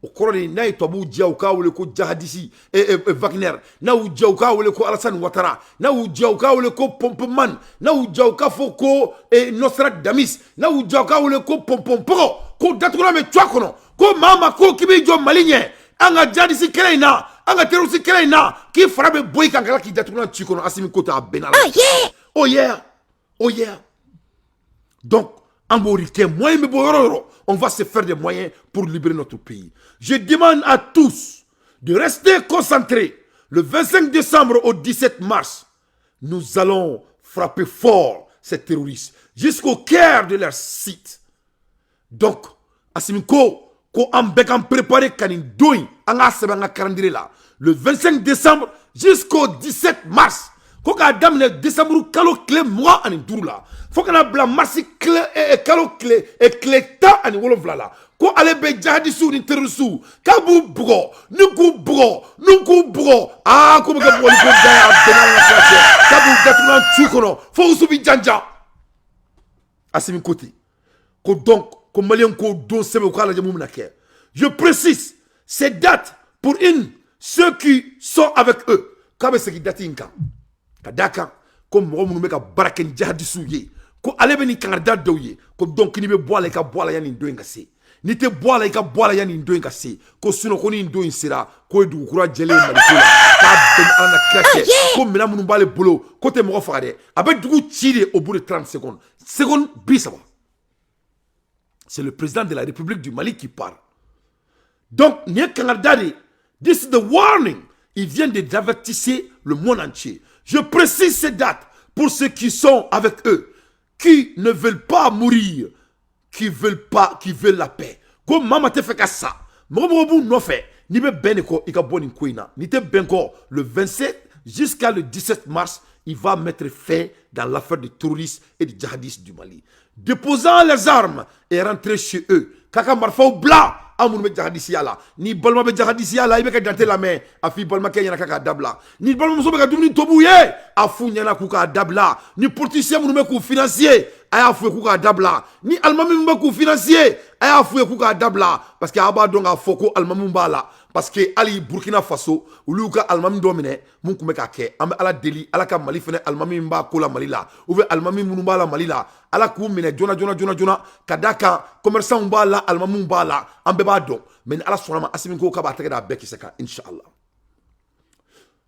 Au coron n'y est pas vous dire au cas où le co djihadisi et Wagner, na ou dire au cas où le co Alassane Ouattara, na ou dire au cas où le co Pompeman, na ou dire au cas Foko et Nostradamus, na ou dire au cas où le co Pompomporo, ko datuna me twa kono, ko mama ko kibi jo maligné, anga djihadisi keleina. Anga terroriste keleina qui frappe boy kankala qui datuna tchikono Assimi Kota benala. Oh yeah. Oh yeah. Donc en Mauritain, on va se faire des moyens pour libérer notre pays. Je demande à tous de rester concentrés. Le 25 décembre au 17 mars, nous allons frapper fort ces terroristes jusqu'au cœur de leur site. Donc, Assimi Ko am préparé kanin doin anga sebanga calendrier là. Le 25 décembre jusqu'au 17 mars. Ko ka damne décembre kalo clé mois ani duru la. Faut que na bla marsi clé et kalo clé et clé ta ani wolofla la. Ko ale be jadi sou ni terusu. Kabu bro, nuku bro. Ah ko be ko bro ko da benal na classe. Kabu datuna tsukono. Faut subi janja. Assimi côté. Ko donc ko malien ko don sebe ko ala jamu na ke. Je précise ces dates pour ceux qui sont avec eux. Kabe se ki dati inka. Kadaka comme mo mu meka baraken jadi souye ko alebe ni kanada doye ko donc ni be boala ka boala yani ndo ngase ni te boala ka boala yani ndo ngase ko suno ko ni ndo insira ko edu kura jele malikula ka ben ana classe ko mina mu mbale bolo ko te mo faade abe dugu tire au bout de 30 secondes bisaba. C'est le président de la République du Mali qui parle. Donc ni kanada this is the warning. Il vient d'avertir le monde entier. Je précise ces dates pour ceux qui sont avec eux, qui ne veulent pas mourir, qui veulent la paix. Comme maman te fait que ça, mobu no fait, ni be beneko ika boni koina, ni te benko le 27 jusqu'à le 17 mars, il va mettre fin dans l'affaire des terroristes et des djihadistes du Mali. Déposant les armes et rentrer chez eux. Kaka marfao bla amour be jahadisi ala ni balma be jahadisi ala ibe ka dante la main afi balma ke yana kaka dabla ni balma so be ka dumni tobuye afu nyana ku ka dabla ni politicien mu me ku financier aya fu ku ka dabla ni almami mu ku financier aya fu ku ka dabla parce que aba donga foko almami mbala parce que ali Burkina Faso ulu ka almami domine mun ku me ka ke am ala deli ala ka Mali fene almami mba ko la Mali la ou ve almami mu mbala Mali la ala ku mine jona kadaka commerçant mbala almami mbala ambe ba do mais ala sonama Assimi Ko ka ba tege da beki seka inshallah.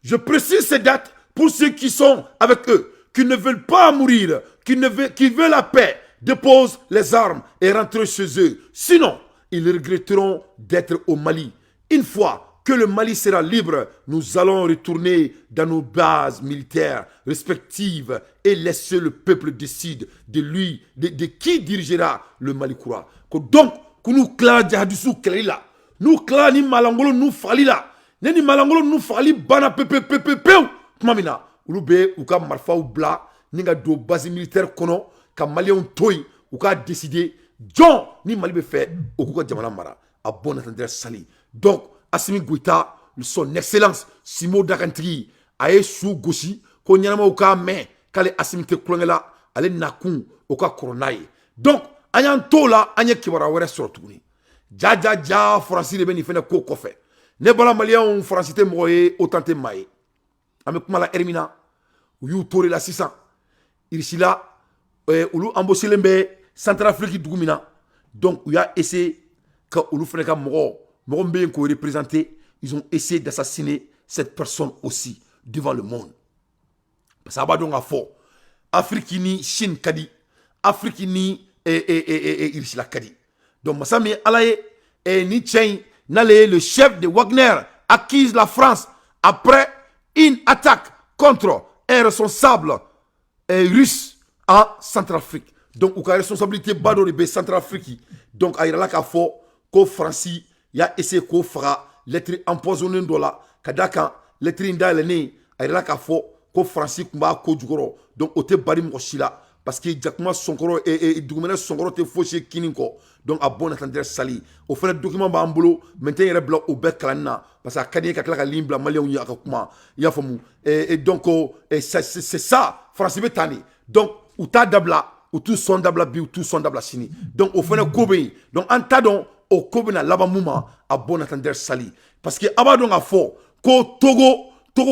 Je précise ces dates pour ceux qui sont avec eux, qui ne veulent pas mourir, qui veulent la paix, déposent les armes et rentrent chez eux. Sinon, ils regretteront d'être au Mali. Une fois que le Mali sera libre, nous allons retourner dans nos bases militaires respectives et laisser le peuple décider de qui dirigera le Mali Koura. Donc, nous clan jihadisou kelila, nous clan ni malangolo nous falila, ni malangolo nous fali bana pepe mamina, ulube uka marfa ou bla, ninga do base militaire kono, ka malien toy, ou qu'a décidé John ni Mali be fait au coup de Mara à bon entendeur sali. Donc Assimi Goïta, son excellence Simo Dakantri a sous gauchi ko nyama ou ka mais kale Assimi te kulongela ale nakun au ka coronaye. Donc ayan tola anye kibara were sortuni. Ja Francis de beni fene ko kofe. Ne bala malien Francis te moye autant maye. Ame kuma la Hermina ou yu tori la 600. Ici là ulu embauché lembe Centrafrique dugumina. Donc il a essayé que ulu fene ka mogo mbe ko représenter, ils ont essayé d'assassiner cette personne aussi devant le monde. Parce que donc a fort Afrique ni Chine kadi, Afrique ni ici la kadi. Donc masami alaye ni chain nale le chef de Wagner accuse la France après une attaque contre un responsable russe en Centrafrique. Donc ou ka responsabilité bado de Centrafrique. Donc ayra la ka fo ko Franci ya essayé ko fera lettre empoisonné dola kadaka lettre ndale ni ayra ka fo ko Franci kumba ko jugoro. Donc ote bari mo shila parce que Jakuma Sonkoro et Doumene Sonkoro te fauché Kininko. Donc à bon entendeur sali au fait le document ba ambolo maintenant il bloc au bec kalana parce que kadi ka kala limbla malien ya kuma ya famu et donc c'est ça France betani. Donc ou ta dabla ou tout son dabla bi ou tout son dabla sini. Donc au fait le kobe donc en tadon au kobe na laba mouma à bon entendeur sali parce que abadon a fort ko Togo les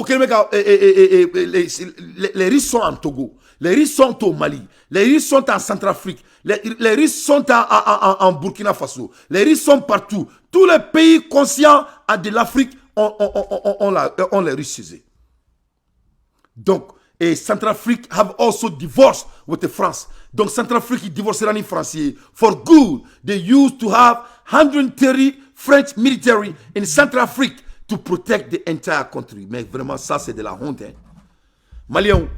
riches sont en Togo, les riches sont au Mali, les riches sont en Centrafrique, les riches sont en Burkina Faso, les riches sont partout. Tous les pays conscients de l'Afrique ont les riches chez eux. Donc, et Centrafrique have also divorced with the France. Donc, Centrafrique divorcera ni français. For good, they used to have 130 French military in Centrafrique to protect the entire country. Mais vraiment, ça, c'est de la honte. Hein. Maliens,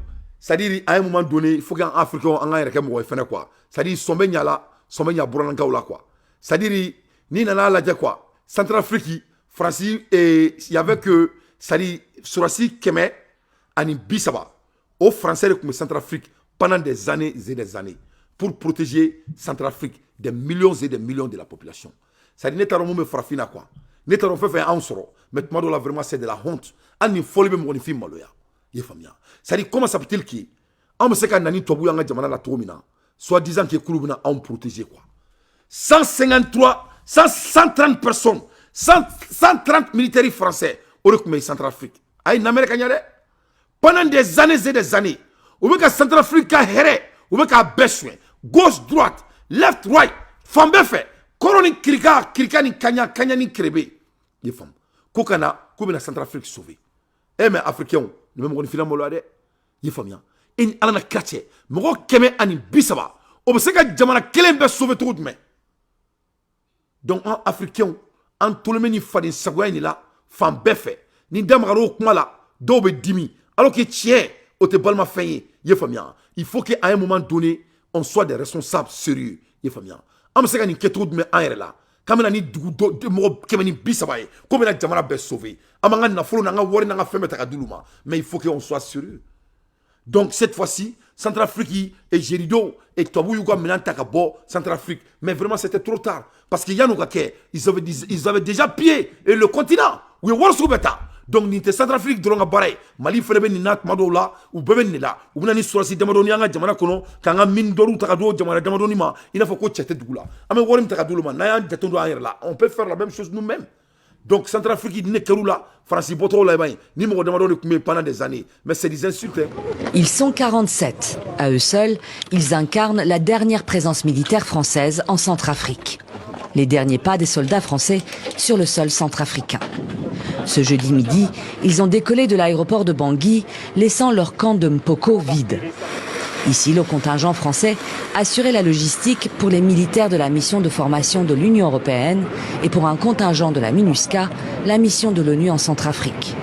c'est-à-dire, à un moment donné, il faut qu'un Africain, en Américain, quoi. C'est-à-dire, Sombenya là, Sombenya Bourlanka là, quoi. C'est-à-dire, ni nana la dia, quoi. Centrafrique, Francis, et il y avait que, c'est-à-dire, Sorasi Keme, Ani Bissaba, aux Français de Centrafrique, pendant des années et des années, pour protéger Centrafrique des millions et des millions de la population. C'est-à-dire, n'est-ce pas Frafina, quoi. N'est-ce pas fait un soro. Mais là, vraiment, c'est de la honte. On est folie, mais on est film maloya. C'est-à-dire, comment ça peut-il qu'il on me sait qu'un nani tobu yanga jamana la tomina, soit disant que Kouloubina a protégé quoi. 153, 130 personnes, 130 militaires français au recommandé Centrafrique. Aïe, n'Amérique pendant des années et des années, au mec à Centrafrique a héré, au mec à Bessouen, gauche, droite, left, right, femme fait, coroni krika ni kanya ni krebe. Les femmes. Kokana, comme la Centrafrique sauvé. Eh mais africain, nous même on filam molade. Les femmes. In alana kache, moko keme ani bisaba. Obseka jamana kelembe sauvé tout mais. Donc en africain, en tout le monde ni fadi sagwa ni la, femme befe, ni damaro kumala, dobe dimi. Alors que tiens, au te balma fayé, les femmes. Il faut qu'à un moment donné, on soit des responsables sérieux, les femmes. On sait qu'il y a tout mais en là. Kamena ni dugu de mo kemeni bisabaye comme la jamana be sauvé amanga na folo na nga wori na nga femme ta kaduluma mais il faut qu'on soit sérieux. Donc cette fois-ci Centrafrique et Gérido et Tobu Yuga menanta ka bo Centrafrique mais vraiment c'était trop tard parce que Yanouka ils avaient déjà pillé et le continent we were so better. Donc ni te Centrafrique dronga baray Mali frebe ni nat madola ou beben ni la ou na ni sorasi demadoni anga jamana kono kanga min doru takado jamana demadoni ma il faut ko tchete dugula ame worim takadulu ma na ya jatondo ayer là on peut faire la même chose nous-mêmes. Donc Centrafrique ne kerula Francis Botro la bay ni mo demadoni kumé pendant des années mais c'est des insultes. Ils sont 47. À eux seuls, ils incarnent la dernière présence militaire française en Centrafrique. Les derniers pas des soldats français sur le sol centrafricain. Ce jeudi midi, ils ont décollé de l'aéroport de Bangui, laissant leur camp de Mpoko vide. Ici, le contingent français assurait la logistique pour les militaires de la mission de formation de l'Union européenne et pour un contingent de la MINUSCA, la mission de l'ONU en Centrafrique.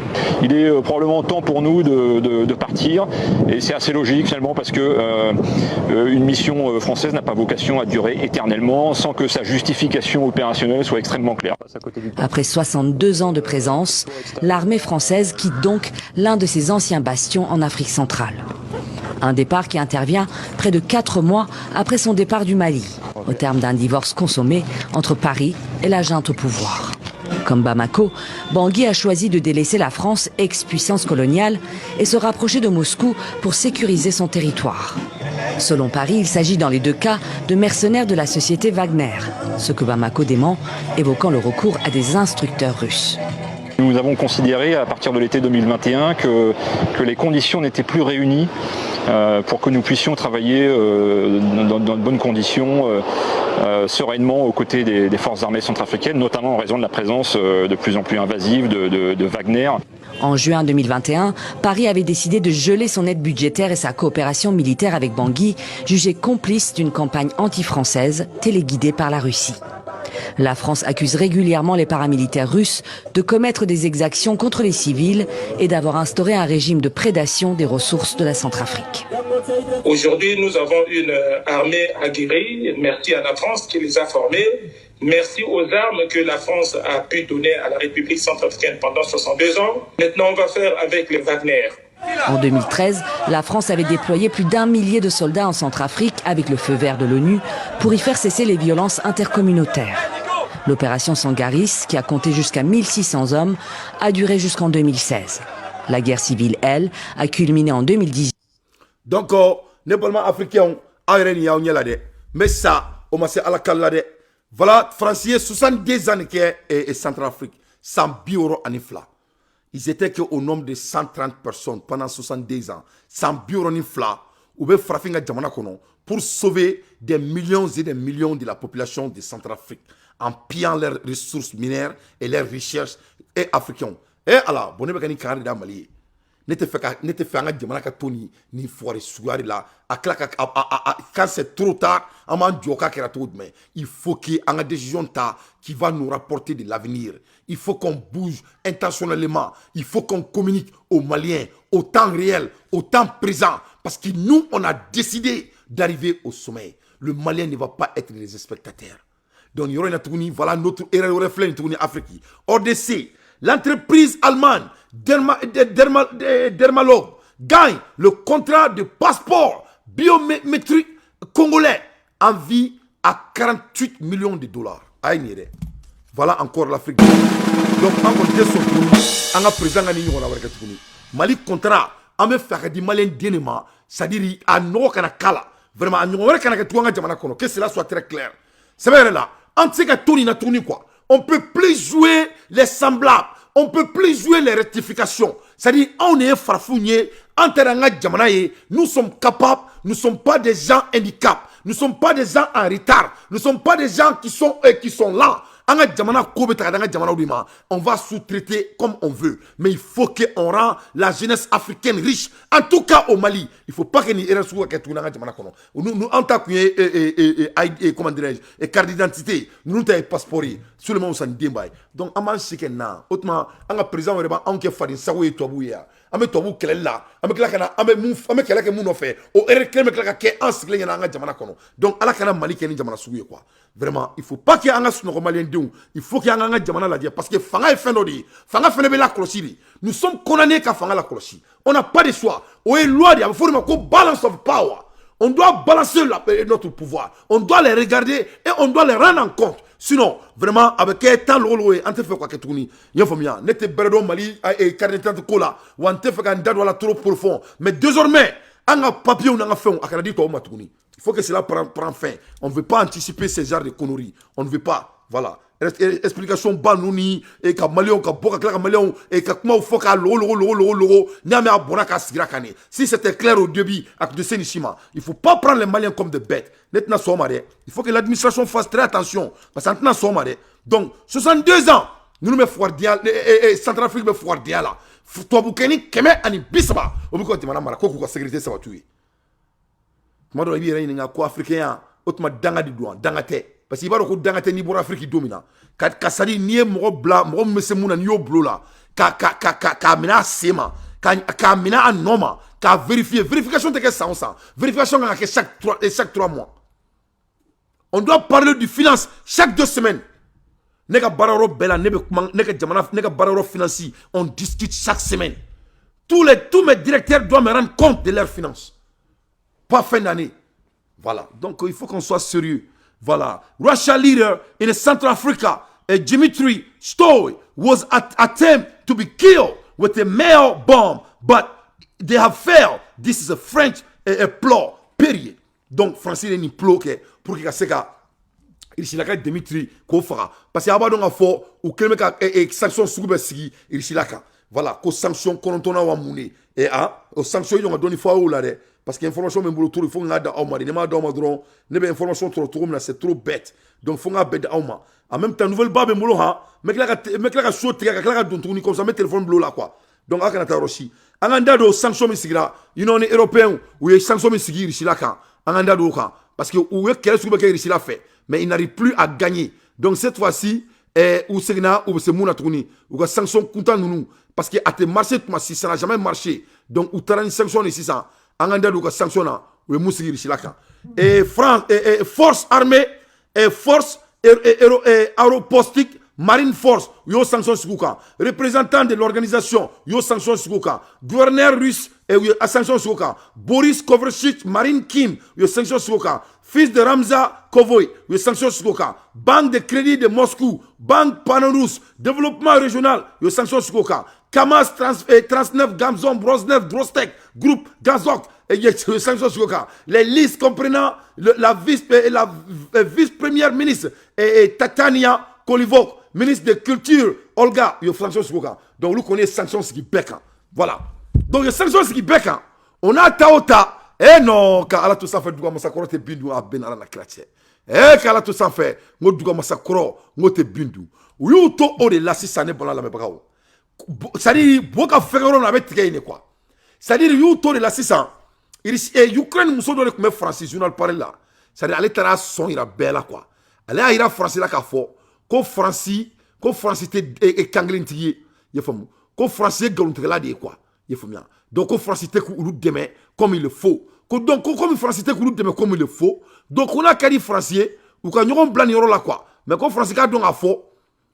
Il est probablement temps pour nous de partir et c'est assez logique finalement parce que une mission française n'a pas vocation à durer éternellement sans que sa justification opérationnelle soit extrêmement claire. Après 62 ans de présence, l'armée française quitte donc l'un de ses anciens bastions en Afrique centrale. Un départ qui intervient près de 4 mois après son départ du Mali, au terme d'un divorce consommé entre Paris et la junte au pouvoir. Comme Bamako, Bangui a choisi de délaisser la France, ex-puissance coloniale, et se rapprocher de Moscou pour sécuriser son territoire. Selon Paris, il s'agit dans les 2 cas de mercenaires de la société Wagner, ce que Bamako dément, évoquant le recours à des instructeurs russes. Nous avons considéré à partir de l'été 2021 que les conditions n'étaient plus réunies pour que nous puissions travailler dans de bonnes conditions, sereinement aux côtés des forces armées centrafricaines, notamment en raison de la présence de plus en plus invasive de Wagner. En juin 2021, Paris avait décidé de geler son aide budgétaire et sa coopération militaire avec Bangui, jugée complice d'une campagne anti-française téléguidée par la Russie. La France accuse régulièrement les paramilitaires russes de commettre des exactions contre les civils et d'avoir instauré un régime de prédation des ressources de la Centrafrique. Aujourd'hui, nous avons une armée aguerrie. Merci à la France qui les a formés. Merci aux armes que la France a pu donner à la République centrafricaine pendant 62 ans. Maintenant, on va faire avec les Wagner. En 2013, la France avait déployé plus d'1 millier de soldats en Centrafrique avec le feu vert de l'ONU pour y faire cesser les violences intercommunautaires. L'opération Sangaris, qui a compté jusqu'à 1600 hommes, a duré jusqu'en 2016. La guerre civile, elle, a culminé en 2018. Donc, les Parlement africains mais ça, on m'a dit à la calade. Voilà, Français, 70 ans et Centrafrique, 100 bureaux en ifla. Ils étaient qu'au nombre de 130 personnes pendant 70 ans. 100 bureaux en ifla, ou bien frapping à Djamana Kono, pour sauver des millions et des millions de la population de Centrafrique, en pillant leurs ressources minières et leurs recherches et africaines. Et alors, bonne mécanique carré dans Mali. N'était fait un Djamana Katoni, ni foire soirée là, quand c'est trop tard, il faut qu'il y ait une décision qui va nous rapporter de l'avenir. Il faut qu'on bouge intentionnellement. Il faut qu'on communique aux Maliens, au temps réel, au temps présent. Parce que nous, on a décidé d'arriver au sommet. Le Malien ne va pas être des spectateurs. Donc, il y aura une voilà notre erreur reflet de l'Afrique. ODC, l'entreprise allemande, Dermalog, gagne le contrat de passeport biométrique congolais en vie à 48 millions de dollars. Voilà encore l'Afrique. Donc, on compte sur nous, on a présent à l'Union européenne. Mali contrat, on me fait des Maliens dénéma, c'est-à-dire à nous qu'on a kala. Vraiment, à nous qu'on a tout un jamana kono. Que cela soit très clair. C'est vrai là. On sait que tourner na tourner quoi. On peut plus jouer les semblables. On peut plus jouer les rectifications. C'est-à-dire, on est farfouillé. Nous sommes capables, nous ne sommes pas des gens handicapés, nous ne sommes pas des gens en retard, nous ne sommes pas des gens qui sont là. On va sous-traiter comme on veut, mais il faut qu'on rende la jeunesse africaine riche. En tout cas au Mali, il ne faut pas que nous nous en tant que comment dirais-je, carte d'identité, nous avons passeport, sur le monde sans débat. Donc, on a dit que autrement, on a présent on a fait ça et toi ame tobu kelela ame kila kana ame kela ke muno fe o erkleme kila ke ansigle yana nga jamana kono donc ala kana mali keni jamana suye quoi vraiment il faut pas que anga suno malien dou il faut que anga jamana la dia parce que fanga e fendo di fanga fene be la clochiri nous sommes condamnés qu'à fanga la clochi on n'a pas de choix o e loi dia faut ko balance of power on doit balancer notre pouvoir on doit les regarder et on doit les rendre en compte. Sinon, vraiment, avec un temps, on te fait quoi que tu n'y a pas de n'était pas Mali et carnet de cola, ou on te fait un date trop profond. Mais désormais, on a papier, on a fait un dit au Matouni. Il faut que cela prenne fin. On ne veut pas anticiper ces genres de conneries. On ne veut pas. Voilà. Explication banouni et ka malion ka boka ka malion et ka kuma faut ka logo n'ame abona ka sigra kane. Si c'était clair au début avec de Sénishima, il faut pas prendre les Maliens comme des bêtes. Netna somare, il faut que l'administration fasse très attention parce que maintenant somare. Donc 62 ans, nous me foirdia et Centrafrique me foirdia là. Toi bukeni keme ani bisaba. Obuko timana mara ko sécurité ça va tuer. Mado ibi reni nga ko africain, otma danga di douan, danga te. Parce qu'il va y avoir des gens qui dominent. Quand ça dit, ni un blanc, ni un bleu là, quand mina sema, quand mina un homme, quand vérifier, vérification de que ça on sent, vérification chaque 3 mois. On doit parler du finance chaque 2 semaines. Nega bararo bela, nega jamana, nega bararo financier, on discute chaque semaine. Tous mes directeurs doivent me rendre compte de leurs finances. pas fin d'année. Voilà. Donc, il faut qu'on soit sérieux. Voilà. Russia leader in Central Africa, Dmitry Stoy, was attempt to be killed with a mail bomb, but they have failed. This is a French plot, period. Donc, Francis est un plot pour qu'il y ait Irishilaka Dimitri Kofara. Parce qu'il y a un fort ou quelqu'un qui a sanctions sur le sigi Irishilaka. Voilà, que sanctions qu'on a mouni. Et aux sanctions, ils ont donné fois où là. Parce que l'information, même pour il faut qu'on ait d'Auma. Il n'y a pas d'Auma, il y a information trop, c'est trop bête. Donc, il faut qu'on ait d'Auma. En même temps, nouvelle barbe, mais là, sauté, comme ça, met téléphone bleu là, quoi. Donc, à Kanata Roshi. En andado, sanctions, il y a un Européen où il y a sanctions, Irishilaka. En andado, parce que où est-ce que Irishilaka fait? Mais il n'arrive plus à gagner. Donc cette fois-ci, ou c'est Mouna Touni, ou sanction content nous, parce que à te marché, si ça n'a jamais marché, donc ou t'as une sanction ici ça, en andade ou sanction là, ou le Moussi Richilaka. Et France, force armée, et force aéropostique, Marine Force, yo sanction Sukuka. Représentant de l'organisation, yo sanction Sukuka. Gouverneur russe, yo sanction Sukuka. Boris Kovrchich, Marine Kim, yo sanction Sukuka. Fils de Ramza Kovoy, yo sanction Sukuka. Banque de crédit de Moscou, Banque Panorus, Développement régional, yo sanction Sukuka. Kamas Transnev, Gamzon, Brosnev, Drostek, Groupe Gazok, yo sanction Sukuka. Les listes comprenant la vice-première ministre, Tatania Kolivok, ministre de Culture, Olga, il y a sanctions sur Goka. Donc, nous connaissons sanctions sur Beka. Voilà. Donc, il y a sanctions sur Beka. On a Taota. Eh non, quand Allah tout ça fait, Douga Masakoro te bindu à Benara la Kratche. Eh, quand Allah tout ça fait, moi Douga Masakoro, moi te bindu. Ou you to o de la 6 années bon la mebagao. C'est-à-dire, Boka Ferro n'avait tiré quoi. C'est-à-dire, you to de la 6 ans. Ukraine, nous sommes dans le Francis, journal parle là. C'est-à-dire, elle est à son, il a belle quoi. Elle est à ira Francis là qu'a fort. Ko Francis te kanglin tiye ye famu ko Francis galunte la de quoi ye famu donc ko Francis te ku demain comme il le faut donc comme Francis te ku demain comme il le faut donc on a kadi Francis ou ka nyoron blan yoro la quoi mais ko Francis ka donc a fo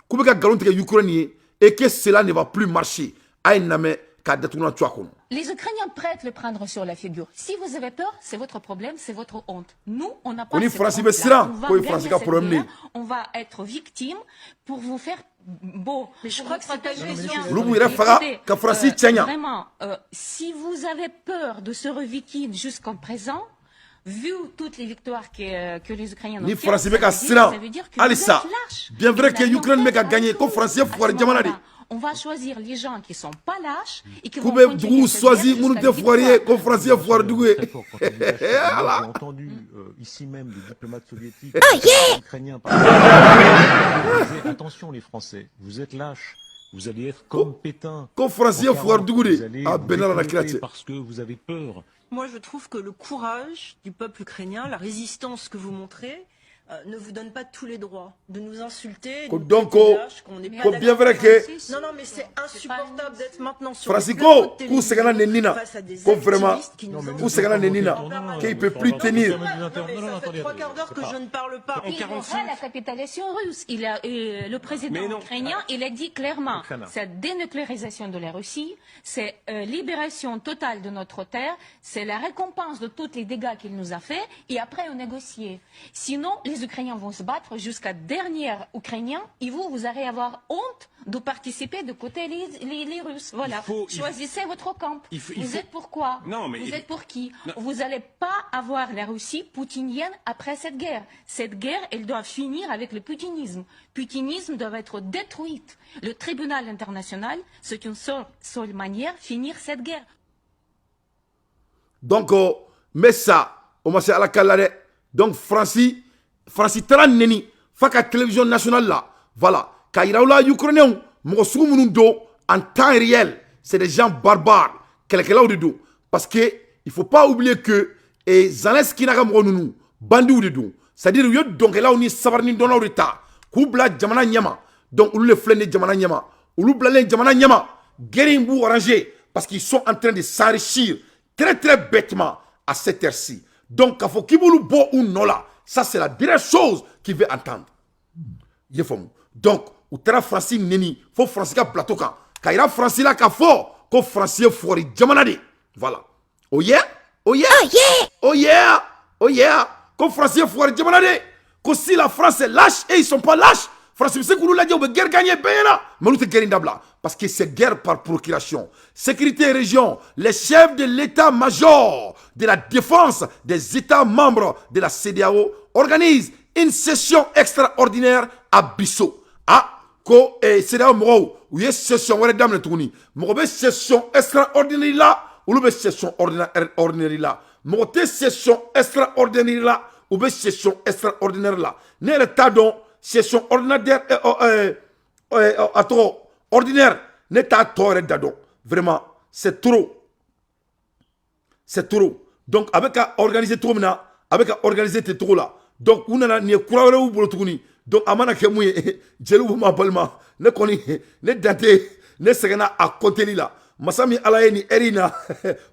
ku be ka galunte Ukraine et que cela ne va plus marcher ay name ka detuna tchakon. Les Ukrainiens prêtent le prendre sur la figure. Si vous avez peur, c'est votre problème, c'est votre honte. Nous, on n'a pas cette honte-là. On va être victime pour vous faire beau. Mais je crois que c'est pas une question. Vraiment, si vous avez peur de se revictime jusqu'en présent, vu toutes les victoires que les Ukrainiens ont fait, ça veut dire que vous êtes lâches. Bien vrai que l'Ukraine a gagné, comme Français faut aller on va choisir les gens qui sont pas lâches et qui vont continuer choisir mon foirier comme Français foire doué. J'ai entendu ici même des diplomates soviétiques ukrainiens attention les Français, vous êtes lâches. Vous allez être comme Pétain. Comme Français foire doué. Ah Benalla la parce que vous avez peur. Moi, je trouve que le courage du peuple ukrainien, la résistance que vous montrez, ne vous donne pas tous les droits de nous insulter. Donc, bien vrai que. Non, non, mais c'est insupportable d'être maintenant sur Francisco, où c'est qu'on a Nenina, vraiment, où c'est qu'on a Nenina, qui peut plus tenir. Ça fait 3 quarts d'heure que je ne parle pas. La capitalisation russe. Le président ukrainien, il a dit clairement, c'est dénucléarisation de la Russie, c'est libération totale de notre terre, c'est la récompense de tous les dégâts qu'il nous a fait, et après on négocie. Sinon, les Ukrainiens vont se battre jusqu'à dernier Ukrainien et vous allez avoir honte de participer de côté les Russes. Voilà. Choisissez votre camp. Vous êtes pour quoi? Vous êtes pour qui? Vous n'allez pas avoir la Russie poutinienne après cette guerre. Cette guerre, elle doit finir avec le putinisme. Le putinisme doit être détruit. Le tribunal international, c'est une seule manière de finir cette guerre. Donc, mais ça, on va à la calade. Donc, Francis tara neni faka télévision nationale là voilà kairaula ukrainien mo sumunundo en temps réel c'est des gens barbares kelekelaw de do parce que il faut pas oublier que Zelensky na mo nunu bandiou de do c'est-à-dire yo donkelaw ni sabarni donaw de ta kubla jamana nyama donc le flene jamana nyama bla len jamana nyama guerre bu arrangé parce qu'ils sont en train de s'enrichir très très bêtement à cette heure-ci donc il faut qu'ils vous bo ou non là. Ça, c'est la dernière chose qu'il veut entendre. Donc, où tu as Francis Neni, il faut Francis plateau quand il y a Francis là, il faut que Francis Fori Djamanade. Voilà. Oh yeah? Oh yeah! Oh yeah! Oh yeah! Comme Français, faut arrêter que si la France est lâche et ils sont pas lâches, France, c'est que nous l'avons dit, guerre gagnée, mais nous te guerre d'abla. Parce que c'est guerre par procuration. Sécurité et région, les chefs de l'état-major de la défense des États membres de la CEDEAO organisent une session extraordinaire à Bissau. Ah, ko CEDEAO moro, où y a session, ouais, dame le tourni. Moro, session extraordinaire là, ou le session ordinaire là. Moro, session extraordinaire là, ou be session extraordinaire là. N'est le tas donc session ordinaire ordinaire n'est pas tort d'adon. Vraiment, c'est trop. C'est trop. Donc avec à organiser trop maintenant, avec à organiser tes trop là. Donc on a ni courage ou pour tourner. Donc amana ke mouye, jelu ma palma, ne koni, ne date, ne segana à côté là. Masami alaye ni erina,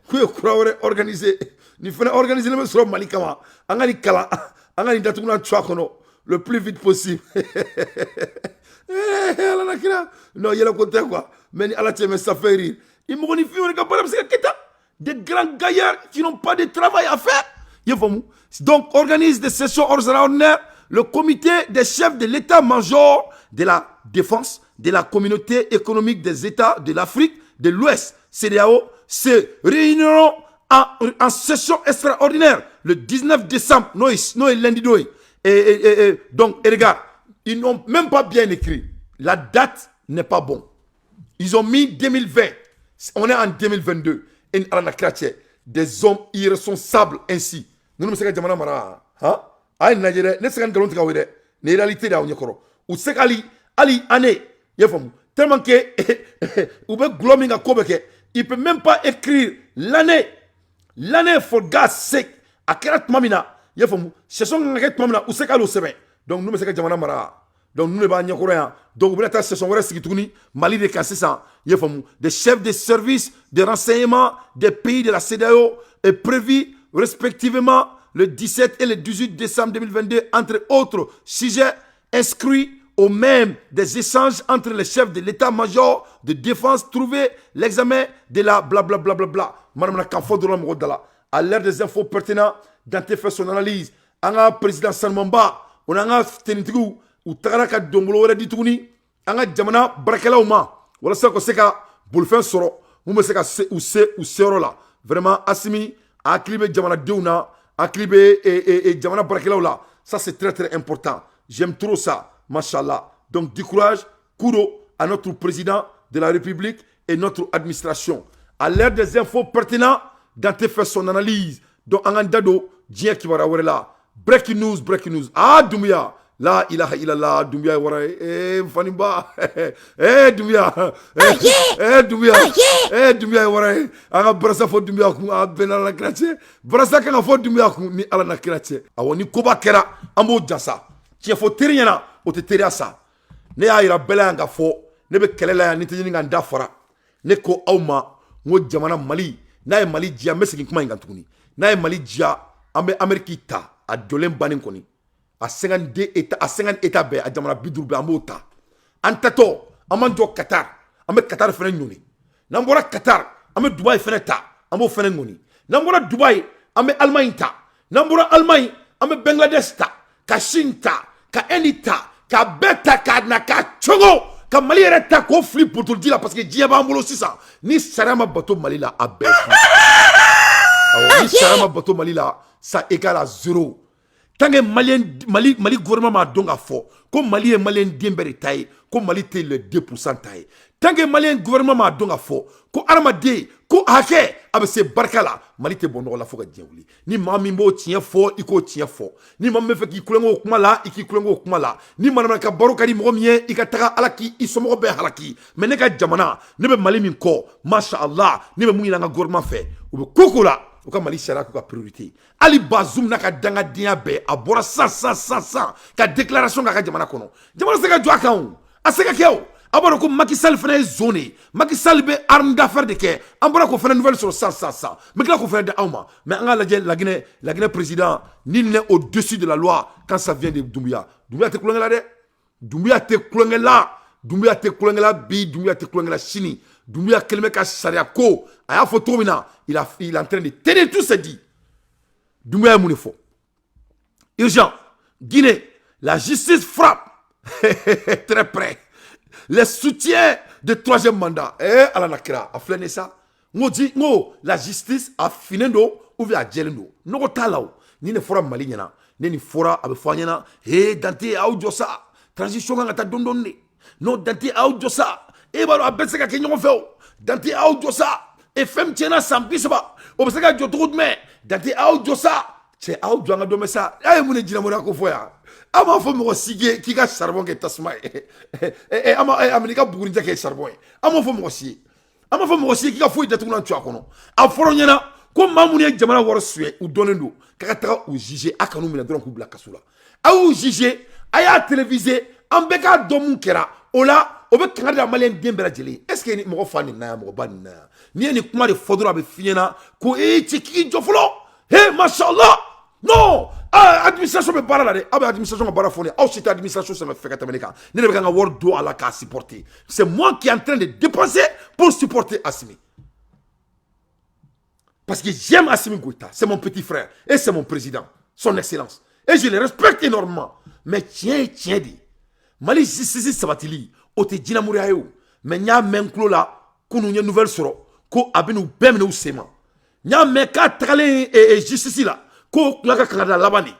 kuye courage organiser. Ni fena organiser le sur malikama, angani kala, angani datuna tchakono le plus vite possible. Non, il y a le côté quoi. Mais Allah te met ça fait rire. Ils m'ont dit, des grands gaillards qui n'ont pas de travail à faire. Donc, organise des sessions ordinaires. Le comité des chefs de l'état-major de la défense de la communauté économique des États de l'Afrique de l'Ouest, CEDEAO, se réuniront en session extraordinaire le 19 décembre. Non, lundi. Donc, regarde, ils n'ont même pas bien écrit. La date n'est pas bon. Ils ont mis 2020. On est en 2022. Et des hommes irresponsables ainsi. Nous ne sommes pas mara. Hein? Aïe, Nigeria, ne sommes pas galons ne réalité là on y croit. Ou c'est Ali année. Tellement que ou be gloming à Kobeke, il peut même pas écrire l'année. L'année for God's sake. À quel mamina. Ce sont les mamina ou c'est qu'à l'océan. Donc nous ne sommes pas mara. Donc nous ne sommes pas coréens. Donc vous êtes ce sont Mali de Kassissa, des chefs de services de renseignement des pays de la CEDEAO est prévu respectivement le 17 et le 18 décembre 2022 entre autres sujets inscrits au même des échanges entre les chefs de l'état-major de défense trouvé l'examen de la blablabla. Madame la Kanfo de l'homme à l'ère des infos pertinentes dans tes fait son analyse. Anga président Salmamba, on a un ténitrou ou taraka dombolo wala dituni anga jamana barakelaw ma wala sa ko seka bolfen soro mu me seka ou sero la vraiment asimi aklibe jamana deuna aklibe et jamana barakelaw la ça c'est très très important. J'aime trop ça, machallah. Donc du courage, couro à notre président de la République et notre administration. À l'ère des infos pertinentes dans tes fait son analyse. Donc anga dado dien ki wara wala la breaking news. Ah Doumbia. La ilaha illallah, Doumbia wara, Fanimba, Doumbia, Doumbia wara, aga brasa fo Doumbia ku, benala na krache, brasa ka fo Doumbia ku ni ala na krache. Awoni koba kera, ambo jasa. Tiens fo teriana, o te teria sa. Ne ayira bela nga fo, ne be kelela ya nitini nga ndafara. Ne ko awma, ngo jamana Mali, na Mali dia mesiki kuma ngantuni. Na Mali dia ambe Amerikita, a dolen banin koni. À 52 états, à 50 états, à Jamana Bidouba, à Mota. Antato, Amando Qatar, Amet Qatar Fenoni. Nambora Qatar, Amet Dubai Feneta, Amo Fenoni. Nambora Dubai, Amet Allemagne, Nambora Allemagne, Amet Bangladesh, Ka Shinta, Ka Enita, Ka Beta, Ka Naka, Chogo, Ka Mali Reta, Ko Flip pour tout dire parce que Diaba Ambolo Sisa, ni Sarama Bato Malila à Bel. Ni Sarama Bato Malila, ça égale à 0. Tant que Mali gouvernement m'a donc à fort, comme Mali est malien d'Imberi taille, comme Mali est le 2% taille. Tant que Malien gouvernement m'a donc à fort, comme Armade, comme Hake, avec ces barcala, Mali est bon dans la forêt de ni mamimbo tient fort, il tient fort. Ni mamme fait qui coule au Kumala, il qui coule au Kumala. Ni madame Kabarokari Mromien, il katara alaki, il somo be halaki. Mais nega jamana, ne be Mali minko, mashallah, ne be mouina gouvernement fait. Ou Kokola. Ou comme Mali Sera ko priorité Ali Bazoum na ka danga dia be abora 100 ka déclaration ka jamana kono jamana se ka jwa kan aseka keo abora ko Macky Sall fere zone Macky Sall be arme d'affaires de ke ambora ko fere nouvelle sur 100 mais là ko fere de awma mais anga la Guinée président nul n'est au-dessus de la loi quand ça vient de Doumbia te kulongela de Doumbia te kulongela bi Doumbia te kulongela chini Doumbouya Kelmeka Sariako, Aya Fotomina, il est en train de tenir tout ce dit. Doumbouya Mounefo. Urgent. Guinée, la justice frappe. Très près. Les soutiens de troisième mandat. Alanakira, a flané ça. Ngo dit, la justice a fini d'eau ou bien a djelendo. Ngo talao. Ni ne fora mali nyana. Ni fora abe fanyana. Dante a josa. Transition nga ta dondonne. Non, Dante a josa. Balo abetse ka kenyon feo. Dante a josa. Et femme tiena sambisba. Obseka jotrud me. Dante a josa. C'est a joanga domesa. Moune djina mona ko foya. Ama fo mo sige ki ka charbon ke tasma. Ama Amerika bugurinja ke charbon. Ama fo mo sige. Ama fo mo sige ki ka fo ida tukuna twa kono. A foro nyana ko mamouni jamana wor sué ou donendo. Kaka taka ou juger akanu mina dron ku bla kasula. A ou juger aya télévisé ambeka domun kera. Ola obe kanga malien bien bela jeli. Est-ce que ni mo fani na mo ban na. Ni kuma de fodora be fiena ko tiki joflo. Machallah. Non, administration me bara là, administration me bara fondé. C'est administration ça me fait katameleka. Ne le ganga word do ala ka supporter. C'est moi qui est en train de dépenser pour supporter Assimi. Parce que j'aime Assimi Goïta, c'est mon petit frère et c'est mon président, son excellence. Et je le respecte énormément. Mais tiens dit. Mali sisi sabatili, ote dina muriayo. Mais nya menklo là, kunu nya nouvelle soro, ko abinu bemne ou sema. Nya meka trale et justice là. Ko laka kangada labani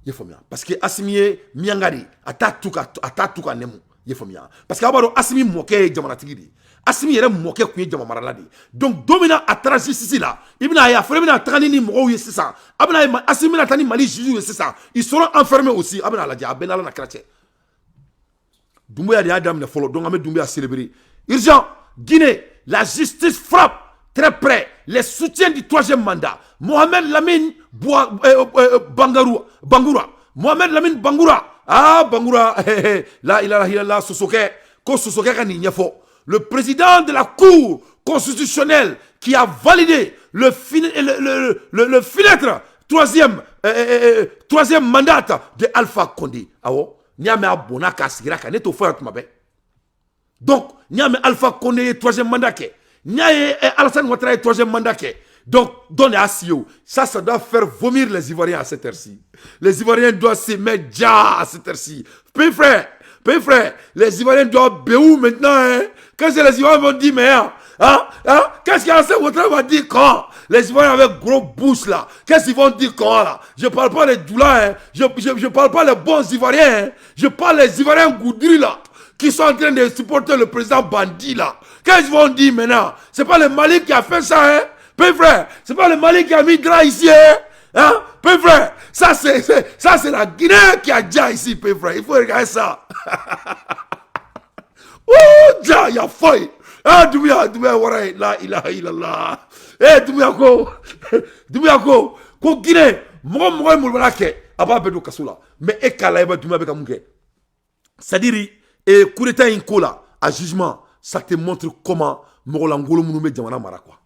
yefomia parce que Assimi miangari atatuka nemu yefomia parce que abaro Assimi moke jamana tigidi Assimi yere moke kunye jamana maraladi donc domina atraji sisi là ibina ya fremina tani ni mo yesisa abina Assimi na tani mali juju yesisa ils seront enfermés aussi abina la dia benala na krache Doumbouya de Adam ne follow donc ame Doumbouya célébrer urgent Guinée la justice frappe très près les soutiens du troisième mandat. Mohamed Lamine Bangoura. Mohamed Lamine Bangoura. Bangoura. Là, il a là, Sosoke. Le président de la Cour constitutionnelle qui a validé le fenêtre troisième mandat de Alpha Condé. Donc, Niame Alpha Condé, troisième mandat. Niaye Alassane Ouattara est troisième mandat. Donc, donne à Sio. Ça doit faire vomir les Ivoiriens à cette heure-ci. Les Ivoiriens doivent se mettre déjà à cette heure-ci. Pays frère, les Ivoiriens doivent béou maintenant. Hein? Qu'est-ce que les Ivoiriens vont dire, mais qu'est-ce qu'Alassane Ouattara va dire quand? Les Ivoiriens avec gros bouche là. Qu'est-ce qu'ils vont dire quand là? Je parle pas des doulas, hein? Je parle pas des bons Ivoiriens. Hein? Je parle des Ivoiriens goudris là. Qui sont en train de supporter le président bandit là. Qu'est-ce qu'ils vont dire maintenant? C'est pas le Mali qui a fait ça, hein? Peu frère, c'est pas le Mali qui a mis Dra ici, hein? Peu frère, ça c'est la Guinée qui a déjà ici, peu frère. Il faut regarder ça. Ouh, déjà, il y a feuille. Doumbouya, waray, la ilaha illallah. Doumbouya ko Guinée, moi, moulbalake, aba bedo kasula. Mais ekala eba Doumbouya beka mouke. C'est-à-dire, et coup d'état incola, à jugement, ça te montre comment Morolangolo Mounoumé Djamana Mara quoi.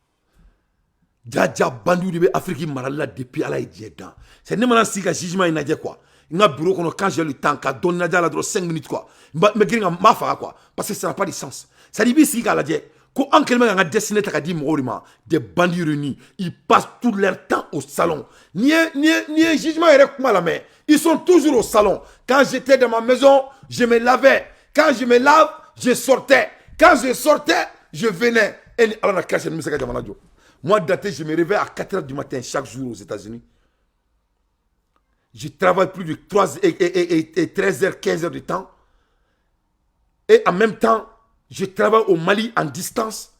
Dja bandu de Afrique Marala depuis Ala et Djedan. C'est n'est si que jugement il n'a dit quoi. Il a bureau quand j'ai le temps, qu'à donner la droit 5 minutes quoi. Mais qu'il a ma quoi. Parce que ça n'a pas de sens. Ça dit si qu'à la dit. Quand un quelqu'un a dessiné ta dit Morima, des bandits réunis, ils passent tout leur temps au salon. Ni jugement est mal la main. Ils sont toujours au salon. Quand j'étais dans ma maison, je me lavais. Quand je me lave, je sortais. Quand je sortais, je venais. Moi, daté, je me réveille à 4h du matin chaque jour aux États-Unis. Je travaille plus de 13h, 15h de temps. Et en même temps, je travaille au Mali en distance.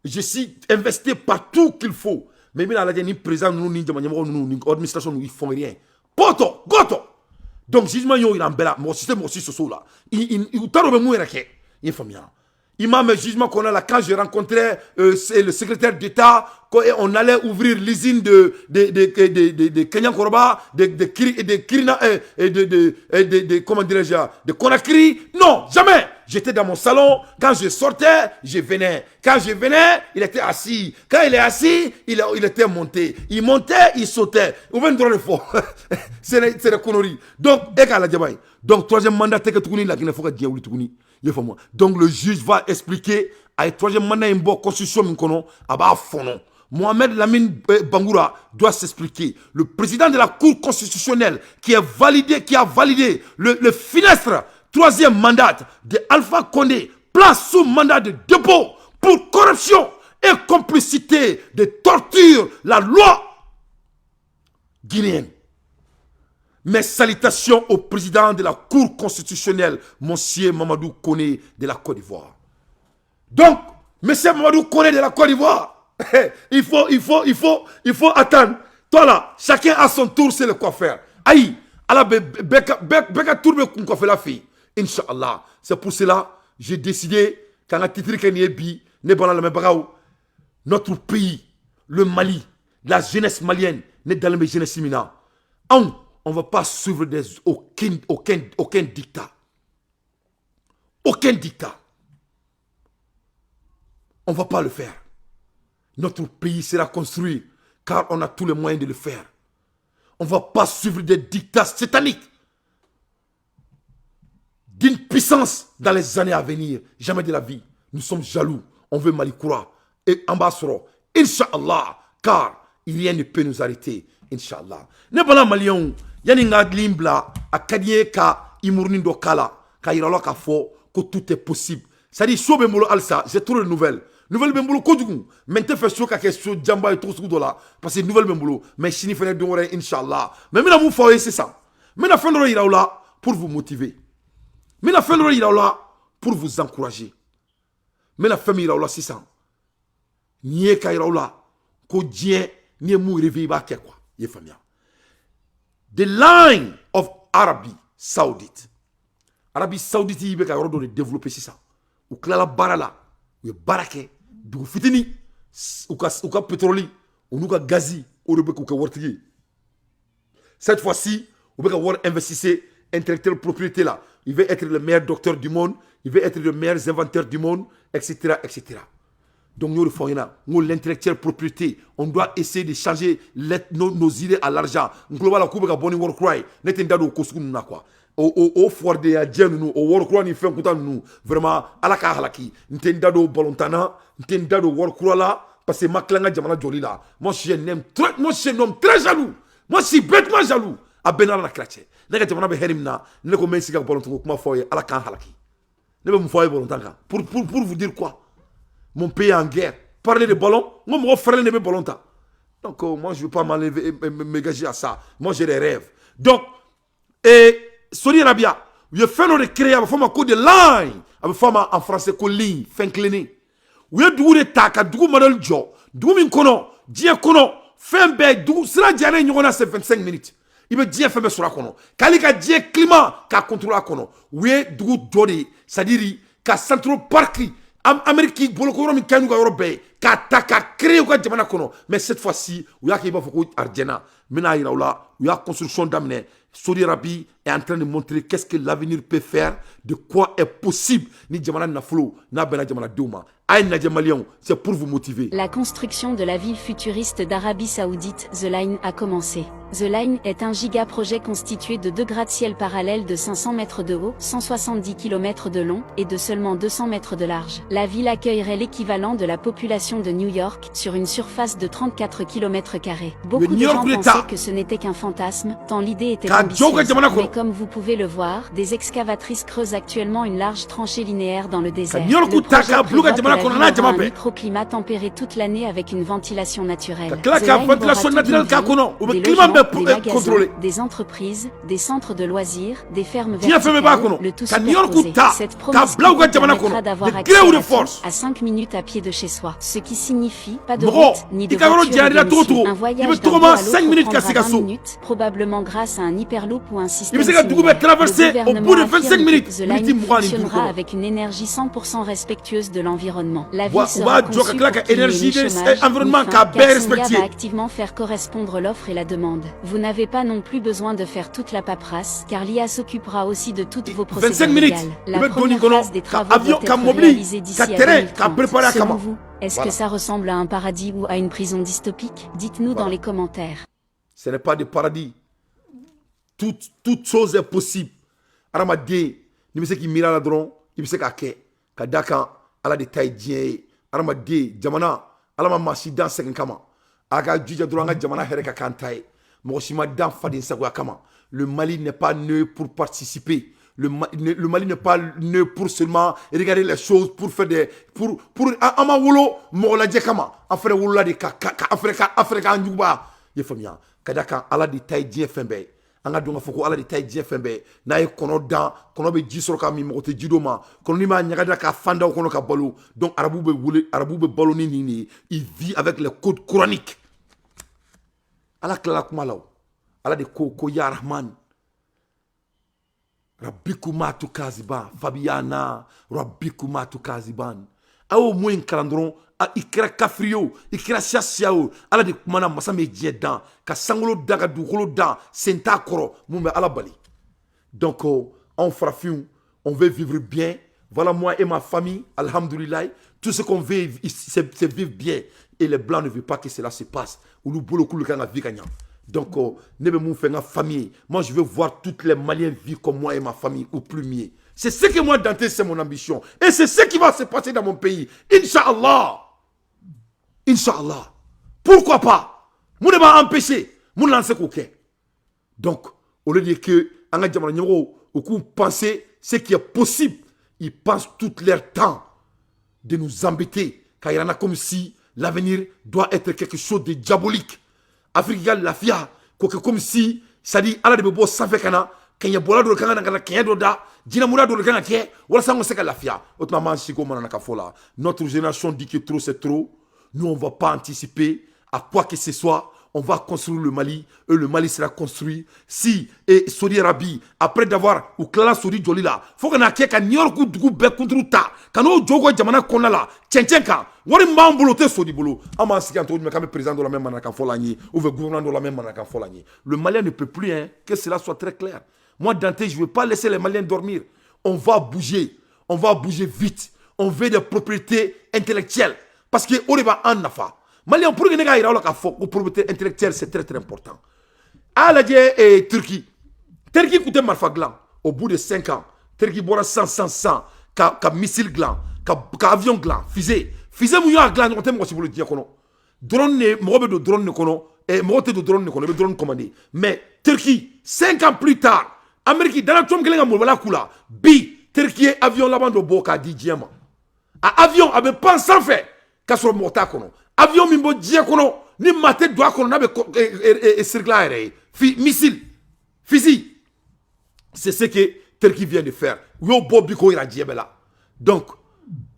Je suis investi partout qu'il faut. Mais bien, ni président, ni administration, nous ne font rien. Poto, goto. Donc, jugement, il a un bel mon système aussi, ce là. Il t'a remis il faut bien. Il m'a mis jugement qu'on a là quand j'ai rencontré le secrétaire d'État, on allait ouvrir l'usine de Kenyan Koroba, de Kirina et de comment dirais-je, de Conakry. Non, jamais. J'étais dans mon salon. Quand je sortais, je venais. Quand je venais, il était assis. Quand il est assis, il était monté. Il montait, il sautait. Ou bien droit de faux. C'est des conneries. Donc, égal à Djabaï. Donc, troisième mandat, c'est que tu connais la Guinée, il faut que Diaouli tu connais. Donc le juge va expliquer a troisième mandat une bonne constitution min kono aba fono. Mohamed Lamine Bangoura doit s'expliquer. Le président de la Cour constitutionnelle qui a validé le finestre troisième mandat de Alpha Condé place sous mandat de dépôt pour corruption et complicité de torture la loi guinéenne. Mes salutations au président de la Cour constitutionnelle, monsieur Mamadou Koné de la Côte d'Ivoire. Donc, monsieur Mamadou Koné de la Côte d'Ivoire, il faut attendre. Toi là, chacun à son tour, c'est le coiffeur. Aïe, alors beka tourbe kun coiffer la fille. Inch'Allah. C'est pour cela j'ai décidé quand on a titré qu'il y a bi, notre pays, le Mali, la jeunesse malienne, n'est dans la jeunesse imminente. On ne va pas suivre aucun dictat. Aucun dictat. On ne va pas le faire. Notre pays sera construit car on a tous les moyens de le faire. On ne va pas suivre des dictats sataniques d'une puissance dans les années à venir. Jamais de la vie. Nous sommes jaloux. On veut Malikoura et Ambassador. Inch'Allah. Car rien ne peut nous arrêter. Inch'Allah. Ne bala Malion. Yani nga limbla akadie ka imurni do kala ka iralo ka fo que tout est possible. Ça dit sobe molo alsa, j'ai trouvé une nouvelle. Nouvelle bembolo kodugou. Maintenant fait so ka question jamba et tout ce là parce que nouvelle bembolo mais chini fene do wore inshallah. Mais mina mou foye c'est ça. Mina fendro iraola pour vous motiver. Mina fendro iraola pour vous encourager. Mina femi iraola c'est ça. Nié ka iraola ko dien ni mou réveiller ba ke quoi. Ye famia. The line of Arabie Saoudite. Arabie Saoudite, il y a de développer ça. Ou que la barala, ou barake, du fitini, ou ka pétrole, ou nous ka gazi, ou ka wortigi. Cette fois-ci, ou ka war investir intellectuel propriété là. Il veut être le meilleur docteur du monde, il veut être le meilleur inventeur du monde, etc., etc. Donc nous nous l'intellectuel propriété, on doit essayer de changer nos idées à l'argent. Global la coupe boni work cry, n'était au koskun na quoi. Au fort de adjen nous, au work cry ni fait content nous. Vraiment ala ka halaki, n'était dado bolontana, n'était dado work cry là parce que maklanga jamana joli là. Moi je suis un homme très jaloux. Moi je suis bêtement jaloux. A benala la krache. Nega jamana be herimna, ne ko mensi ga bolontana kuma foye ala ka halaki. Ne be mu foye bolontana. Pour vous dire quoi? Mon pays en guerre. Parler de ballon, moi, mon frère ne veut ballon. Donc, moi, je ne veux pas m'engager à ça. Moi, j'ai des rêves. Donc, Saudi Arabia, il fait de créer une forme de line, une forme en français de ligne, fin cléné. Il y a des taka, des modèles jo, des minkono, dia kono, fin bête, cela dit, il y a 25 minutes. Il veut dire faire sur la kono. Kalika dia climat, ka contrôle la kono. Oui, du dodi, c'est-à-dire, ka centre parki. Amérique bolokoro mi kanu ga europe ka créer ko jamana kono mais cette fois-ci où ya ki ba foko arjena mina iraula où ya construction d'amener Saudi Arabie est en train de montrer qu'est-ce que l'avenir peut faire, de quoi est possible ni jamana na flow na bena jamana douma ay na jamalion, c'est pour vous motiver. La construction de la ville futuriste d'Arabie Saoudite, The Line, a commencé. The Line est un giga-projet constitué de 2 gratte-ciel parallèles de 500 mètres de haut, 170 km de long et de seulement 200 mètres de large. La ville accueillerait l'équivalent de la population de New York sur une surface de 34 km². Beaucoup de gens pensaient que ce n'était qu'un fantasme, tant l'idée était ambitieuse. Mais comme vous pouvez le voir, des excavatrices creusent actuellement une large tranchée linéaire dans le désert. Le projet prévoit que la ville aura un microclimat tempéré toute l'année avec une ventilation naturelle. The Line aura toute une ville, des magasins, des entreprises, des centres de loisirs, des fermes verticales, le tout superposé. Cette promesse permettra d'avoir accès à 5 minutes à pied de chez soi. Ce qui signifie pas de route ni de voiture de domicile. Un voyage d'un bout à l'autre prendra 20 minutes, probablement grâce à un hyperloop ou un système similaire. Le gouvernement affirme que The Line fonctionnera avec une énergie 100% respectueuse de l'environnement. La ville sera conçue pour qu'il y ait ni chômage, ni faim, car Senga va activement faire correspondre l'offre et la demande. Vous n'avez pas non plus besoin de faire toute la paperasse, car l'IA s'occupera aussi de toutes vos procédures légales. La première phase des travaux doit être réalisée d'ici à 2030. Selon vous, est-ce que ça ressemble à un paradis ou à une prison dystopique? Dites-nous dans les commentaires. Ce n'est pas de paradis. Toute chose est possible. Aramade, il me sait qu'il mira la drone, il me sait qu'il Kadaka, ala de taye diɲɛ ye adamaden jamana ala ma maa si dan sɛgɛn kama a ka jija dɔrɔn an ka jamana hɛrɛ ka kan ta ye mɔgɔ si ma dan faden sagoya kama le Mali n'est pas né pour participer le Mali n'est pas né pour seulement regarder les choses pour faire des pour ama wolo mɔgɔ lajɛ kama an fɛnɛ wolola de ka Afrika an juguba ye faamuya ka da kan ala de taye diɲɛ fɛn bɛɛ an ka dɔn ka fɔ ko ala de ta ye diɲɛ fɛn bɛɛ n'a ye kɔnɔ dan kɔnɔ bɛ ji sɔrɔ ka min mɔgɔ tɛ ji d'o ma kɔnɔ ni m'a ɲagada k'a fan da o kɔnɔ ka balo donc arabu bɛ balo ni nin de ye il vit avec les codes coraniques ala tilala kuma la o ala de ko ya rahman rabbikuma tukaziban fabiyana rabbikuma tukaziban a y'o mot in kalan dɔrɔn i kɛra kafiri o i kɛra siyasiya o ala de kumana masa min ye diɲɛ dan ka sankolo dan ka dugukolo dan sen t'a kɔrɔ mun bɛ ala bali donc anw farafinw on veut vivre bien voilà moi et ma famille alhamdoulilah tout ce qu'on veut c'est vivre bien et les blancs ne veulent pas que cela se passe olu bolo k'olu kan ka vie ka ɲa donc ne bɛ mun fɛ n ka famille moi je veux voir toutes les Maliens vivre comme moi et ma famille ou plus mieux. C'est ce que moi Dante c'est mon ambition et c'est ce qui va se passer dans mon pays Inch'Allah. Inch'Allah. Pourquoi pas? Moun ne m'a empêché. Moun lance coquin. Donc, au lieu de que Anga Djamana Nyoro, au coup penser ce qui est possible, ils pensent tout leur temps de nous embêter. Car il y en a comme si l'avenir doit être quelque chose de diabolique. Afrique la fia, comme si, ça dit, Allah de Bobo sans fait kana, quand il y a bola de kanga na kanya doda, dina mura de kanga ke, wala sa on sait que la fia. Autrement, si comme on a fola. Notre génération dit que trop c'est trop. Nous, on ne va pas anticiper à quoi que ce soit. On va construire le Mali. Et le Mali sera construit. Si, et Saudi Arabie, après d'avoir, ou Clara Saudi Joli là, faut qu'on ait qu'un New York ou Dougou Bekoundrou ta, quand on joue au Jamana Kona là, tchenka, wari mbambolote Saudi Bolo, ama sikanto, mais quand président de la même manaka folani, ou le gouvernement de la même manaka folani. Le Malien ne peut plus, hein, que cela soit très clair. Moi, Dante, je ne veux pas laisser les Maliens dormir. On va bouger vite. On veut des propriétés intellectuelles. Parce que on va en nafa. Malien pour que les la propriété intellectuelle c'est très très important. À la et Turquie. Turquie coûte marfa gland. Au bout de 5 ans, Turquie boira 100 ka missile gland, ka avion gland, fusée mouya gland on t'aime aussi pour le dire kono. Drone ne mobe de drone ne kono et mote de drone ne kono, le drone commandé. Mais Turquie 5 ans plus tard, Amérique dans la tombe gelenga mo wala kula. Bi Turquie avion là-bas de boka di diamant. Avion avait pas sans fait. Kasoro mota kono avion mimbo die kono ni mate doa kono na be circulaire missile fusil c'est ce que Turquie vient de faire yo bobi ko ira diebela donc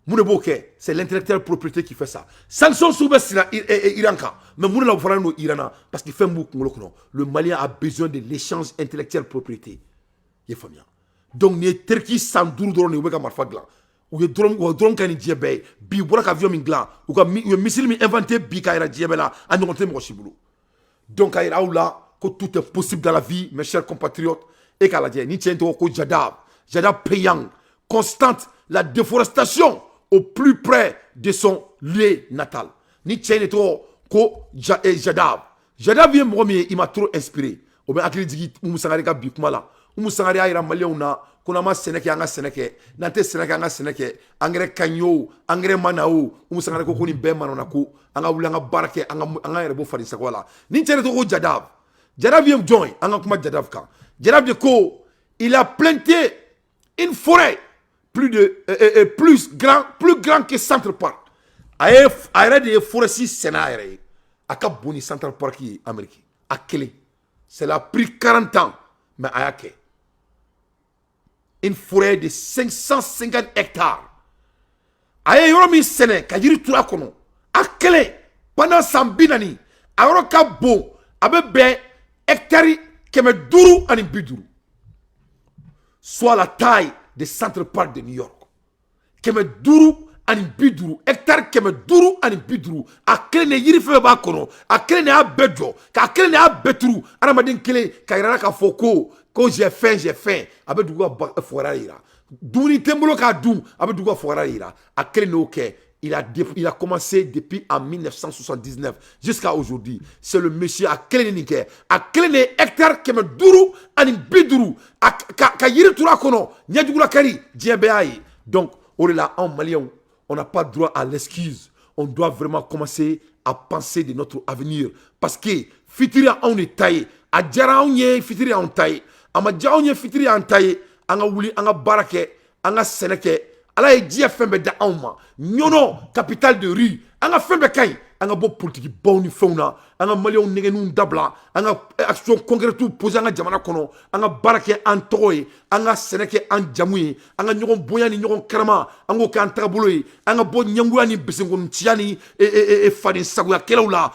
moune boké c'est l'intellectuel propriété qui fait ça sanction sous Iran mais moune la fara no Iran parce qu'il fait beaucoup kono le Malien a besoin de l'échange intellectuel propriété ye famia donc ni Turquie sans dour doro ni weka marfa glan ou ye drone kan ni diebe bi bora ka avion min glan ou ka missile mi inventé bi ka ira diebe la an ngonte mo shibulu donc ayra là que tout est possible dans la vie mes chers compatriotes et kala die ni tiento ko jadab payant constante la déforestation au plus près de son lieu natal ni tiento ko jadab bien mo mi il m'a trop inspiré o be akili digi musangari ka bi kuma la musangari ayra malien na kuna ma seneke anga seneke nante seneke anga seneke engrais kanyo engrais manao umusangare ko ni be manona ko anga wulanga barake anga yere bo fari sakwala ni tere to ko jadab vient join anga kuma jadab kan jadab de ko il a planté une forêt plus grand que Central Park aye de forêt si sénare aka boni Central Park yi Amérique akele c'est a pris 40 ans mais ayake une forêt de 550 hectares. Aye yoromi sene kajiri tura kono. Akele pendant 100 binani. Ayoro ka bon abe ben hectare keme duru ani biduru. Soit la taille de Central Park de New York. Keme duru ani biduru. Hectare keme duru ani biduru. Akele ne yiri fe ba kono. Akele ne abejo. Ka akele ne abeturu. Aramadin kele kairana ka foko. Quand j'ai faim, avec du coup, forarira. Douni tembolo ka doum, avec du coup, forarira. À quel il a commencé depuis en 1979 jusqu'à aujourd'hui. C'est le monsieur à quel hectare qui me duru, ani biduru, ka yiri tura kono, nyadugula kari, djembeayi. Donc, on est là en Malien, on n'a pas droit à l'excuse. On doit vraiment commencer à penser de notre avenir. Parce que fitiri on est taillé. A djara on est fitiri on taillé. Ama djara on est fitiri on taillé. Anga wuli, anga barake, anga seneke. Ala e dia fembe da auma. Nyono, capitale de rue. Anga fembe kay. Anga bo politique bon ni fauna. Anga malion nege nun dabla. Anga action concrète posé anga jamana kono. Anga barake an toye. Anga seneke an jamui. Anga nyogon boya ni nyogon karama. Anga kan tabuloi. Anga bo nyangua ni besengon tiani e fadin saguya kelaula.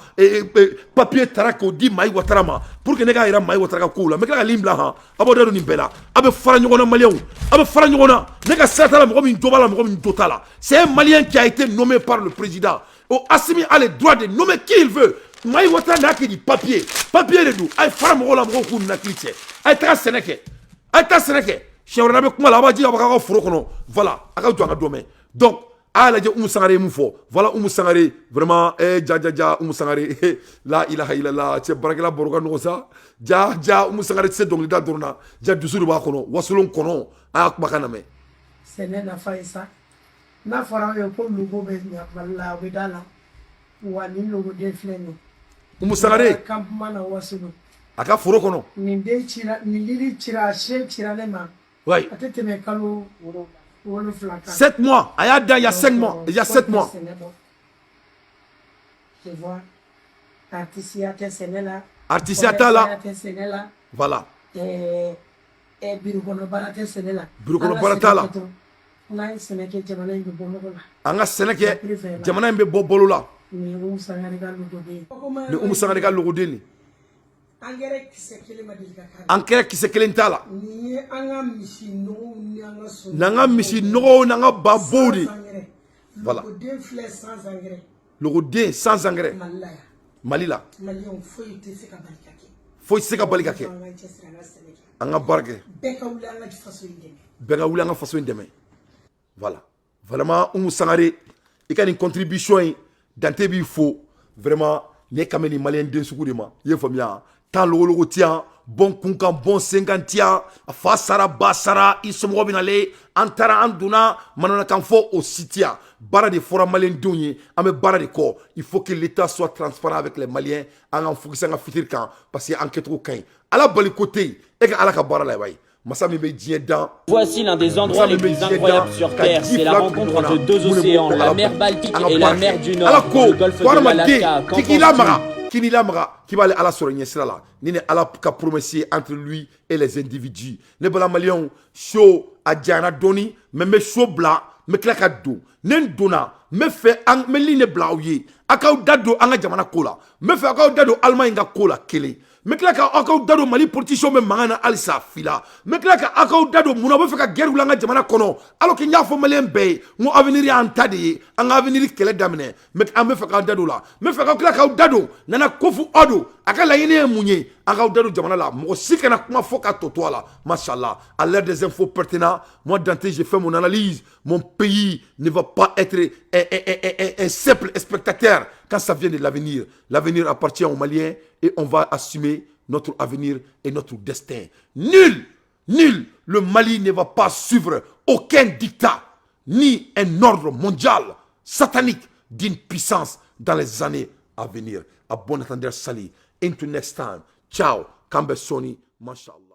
Papier tarako di mai watarama. Pour que nega ira mai wataraka kula. Meka limbla ha. Abo dado ni bela. Abe fara nyogona malion. Abe fara nyogona. Nega satala mo min dobala mo min totala. C'est un malien qui a été nommé par le président. Assimi a le droit de nommer qui il veut. Maï wata n'a que du papier. Papier de nous. Aïe fara mo la mo ko na cliché. Aïe tra seneke. Aïe ta seneke. Chewra be kuma la ba di abaka furo kono. Voilà. Aka to anga domé. Donc a la je Sangare mu fo. Voilà Sangare vraiment ja Sangare la ilaha illallah. Che barakala boroga no sa. Ja Sangare se donc da dorna. Ja dusuru ba kono. Wasulon kono. A kuma kana me. Sene na faisa. Na fara yo ko lugo be nya balla we dala wani lugo de fleno Sangare kampmana wasulu aka furo kono ni de chira ni lili chira she chira le ma ouais atete me kalu wolo flaka 7 mois aya da il y a 5 mois il y a 7 mois je vois artisiate senela là voilà birukono barate senela là anga seneke jamana mbe bobolo la ni Sangare ka logo deni angere kisekele madilika ankere kisekele ntala ni anga misi no ni anga so nanga misi no nanga babodi voilà logo de sans engrais malila foi se ka balika ke anga barke beka wuli anga faso indeme. Voilà. Vraiment, Sangare, il y a une contribution dans tes bifos. Vraiment, les caméras maliens de Soukourima. Il y a famille. Tant le tient, bon kunkan, bon 50 ans, Fassara, Bassara, ils sont robinale, Antara, Anduna, Manana Kanfo au Sitia. Bara de forum malien dougne, ame bara de corps. Il faut que l'État soit transparent avec les Maliens, en focusant à fitir quand, parce qu'il y a enquête au cain. À la bonne côté, et à la kabara la way. Voici l'un des endroits les plus incroyables sur Terre. C'est la rencontre entre deux océans, la mer Baltique et la mer du Nord, le golfe de l'Alaska. Qui va aller à la soirée, c'est là. Ni à la promesse entre lui et les individus. Les Balamalions, chaud à Diana Doni, mais chaud blanc, mais clacadou. Nen dona, me fait un meline blaouye. Akau dado anga jamana kola. Me fait akau dado Allemagne kola kele. Meklaka akau dado Mali politicien me mangana alisa fila. Meklaka akau dado muna be feka guerre ulanga jamana kono. Alors que nya fo malien be, mo avenir ya antade, anga avenir kele damne. Mek ambe feka dado la. Me feka klaka dado nana kofu odo. Aka la yene munye, akau dado jamana la. Mo sikana kuma foka toto la. Machallah, à l'ère des infos pertinentes, moi Dante j'ai fait mon analyse. Mon pays ne va pas être un simple spectateur quand ça vient de l'avenir. L'avenir appartient aux Maliens et on va assumer notre avenir et notre destin. Nul, le Mali ne va pas suivre aucun dictat, ni un ordre mondial satanique d'une puissance dans les années à venir. À bon entendeur, Sali. Until next time. Ciao. Kambe Soni. Mashallah.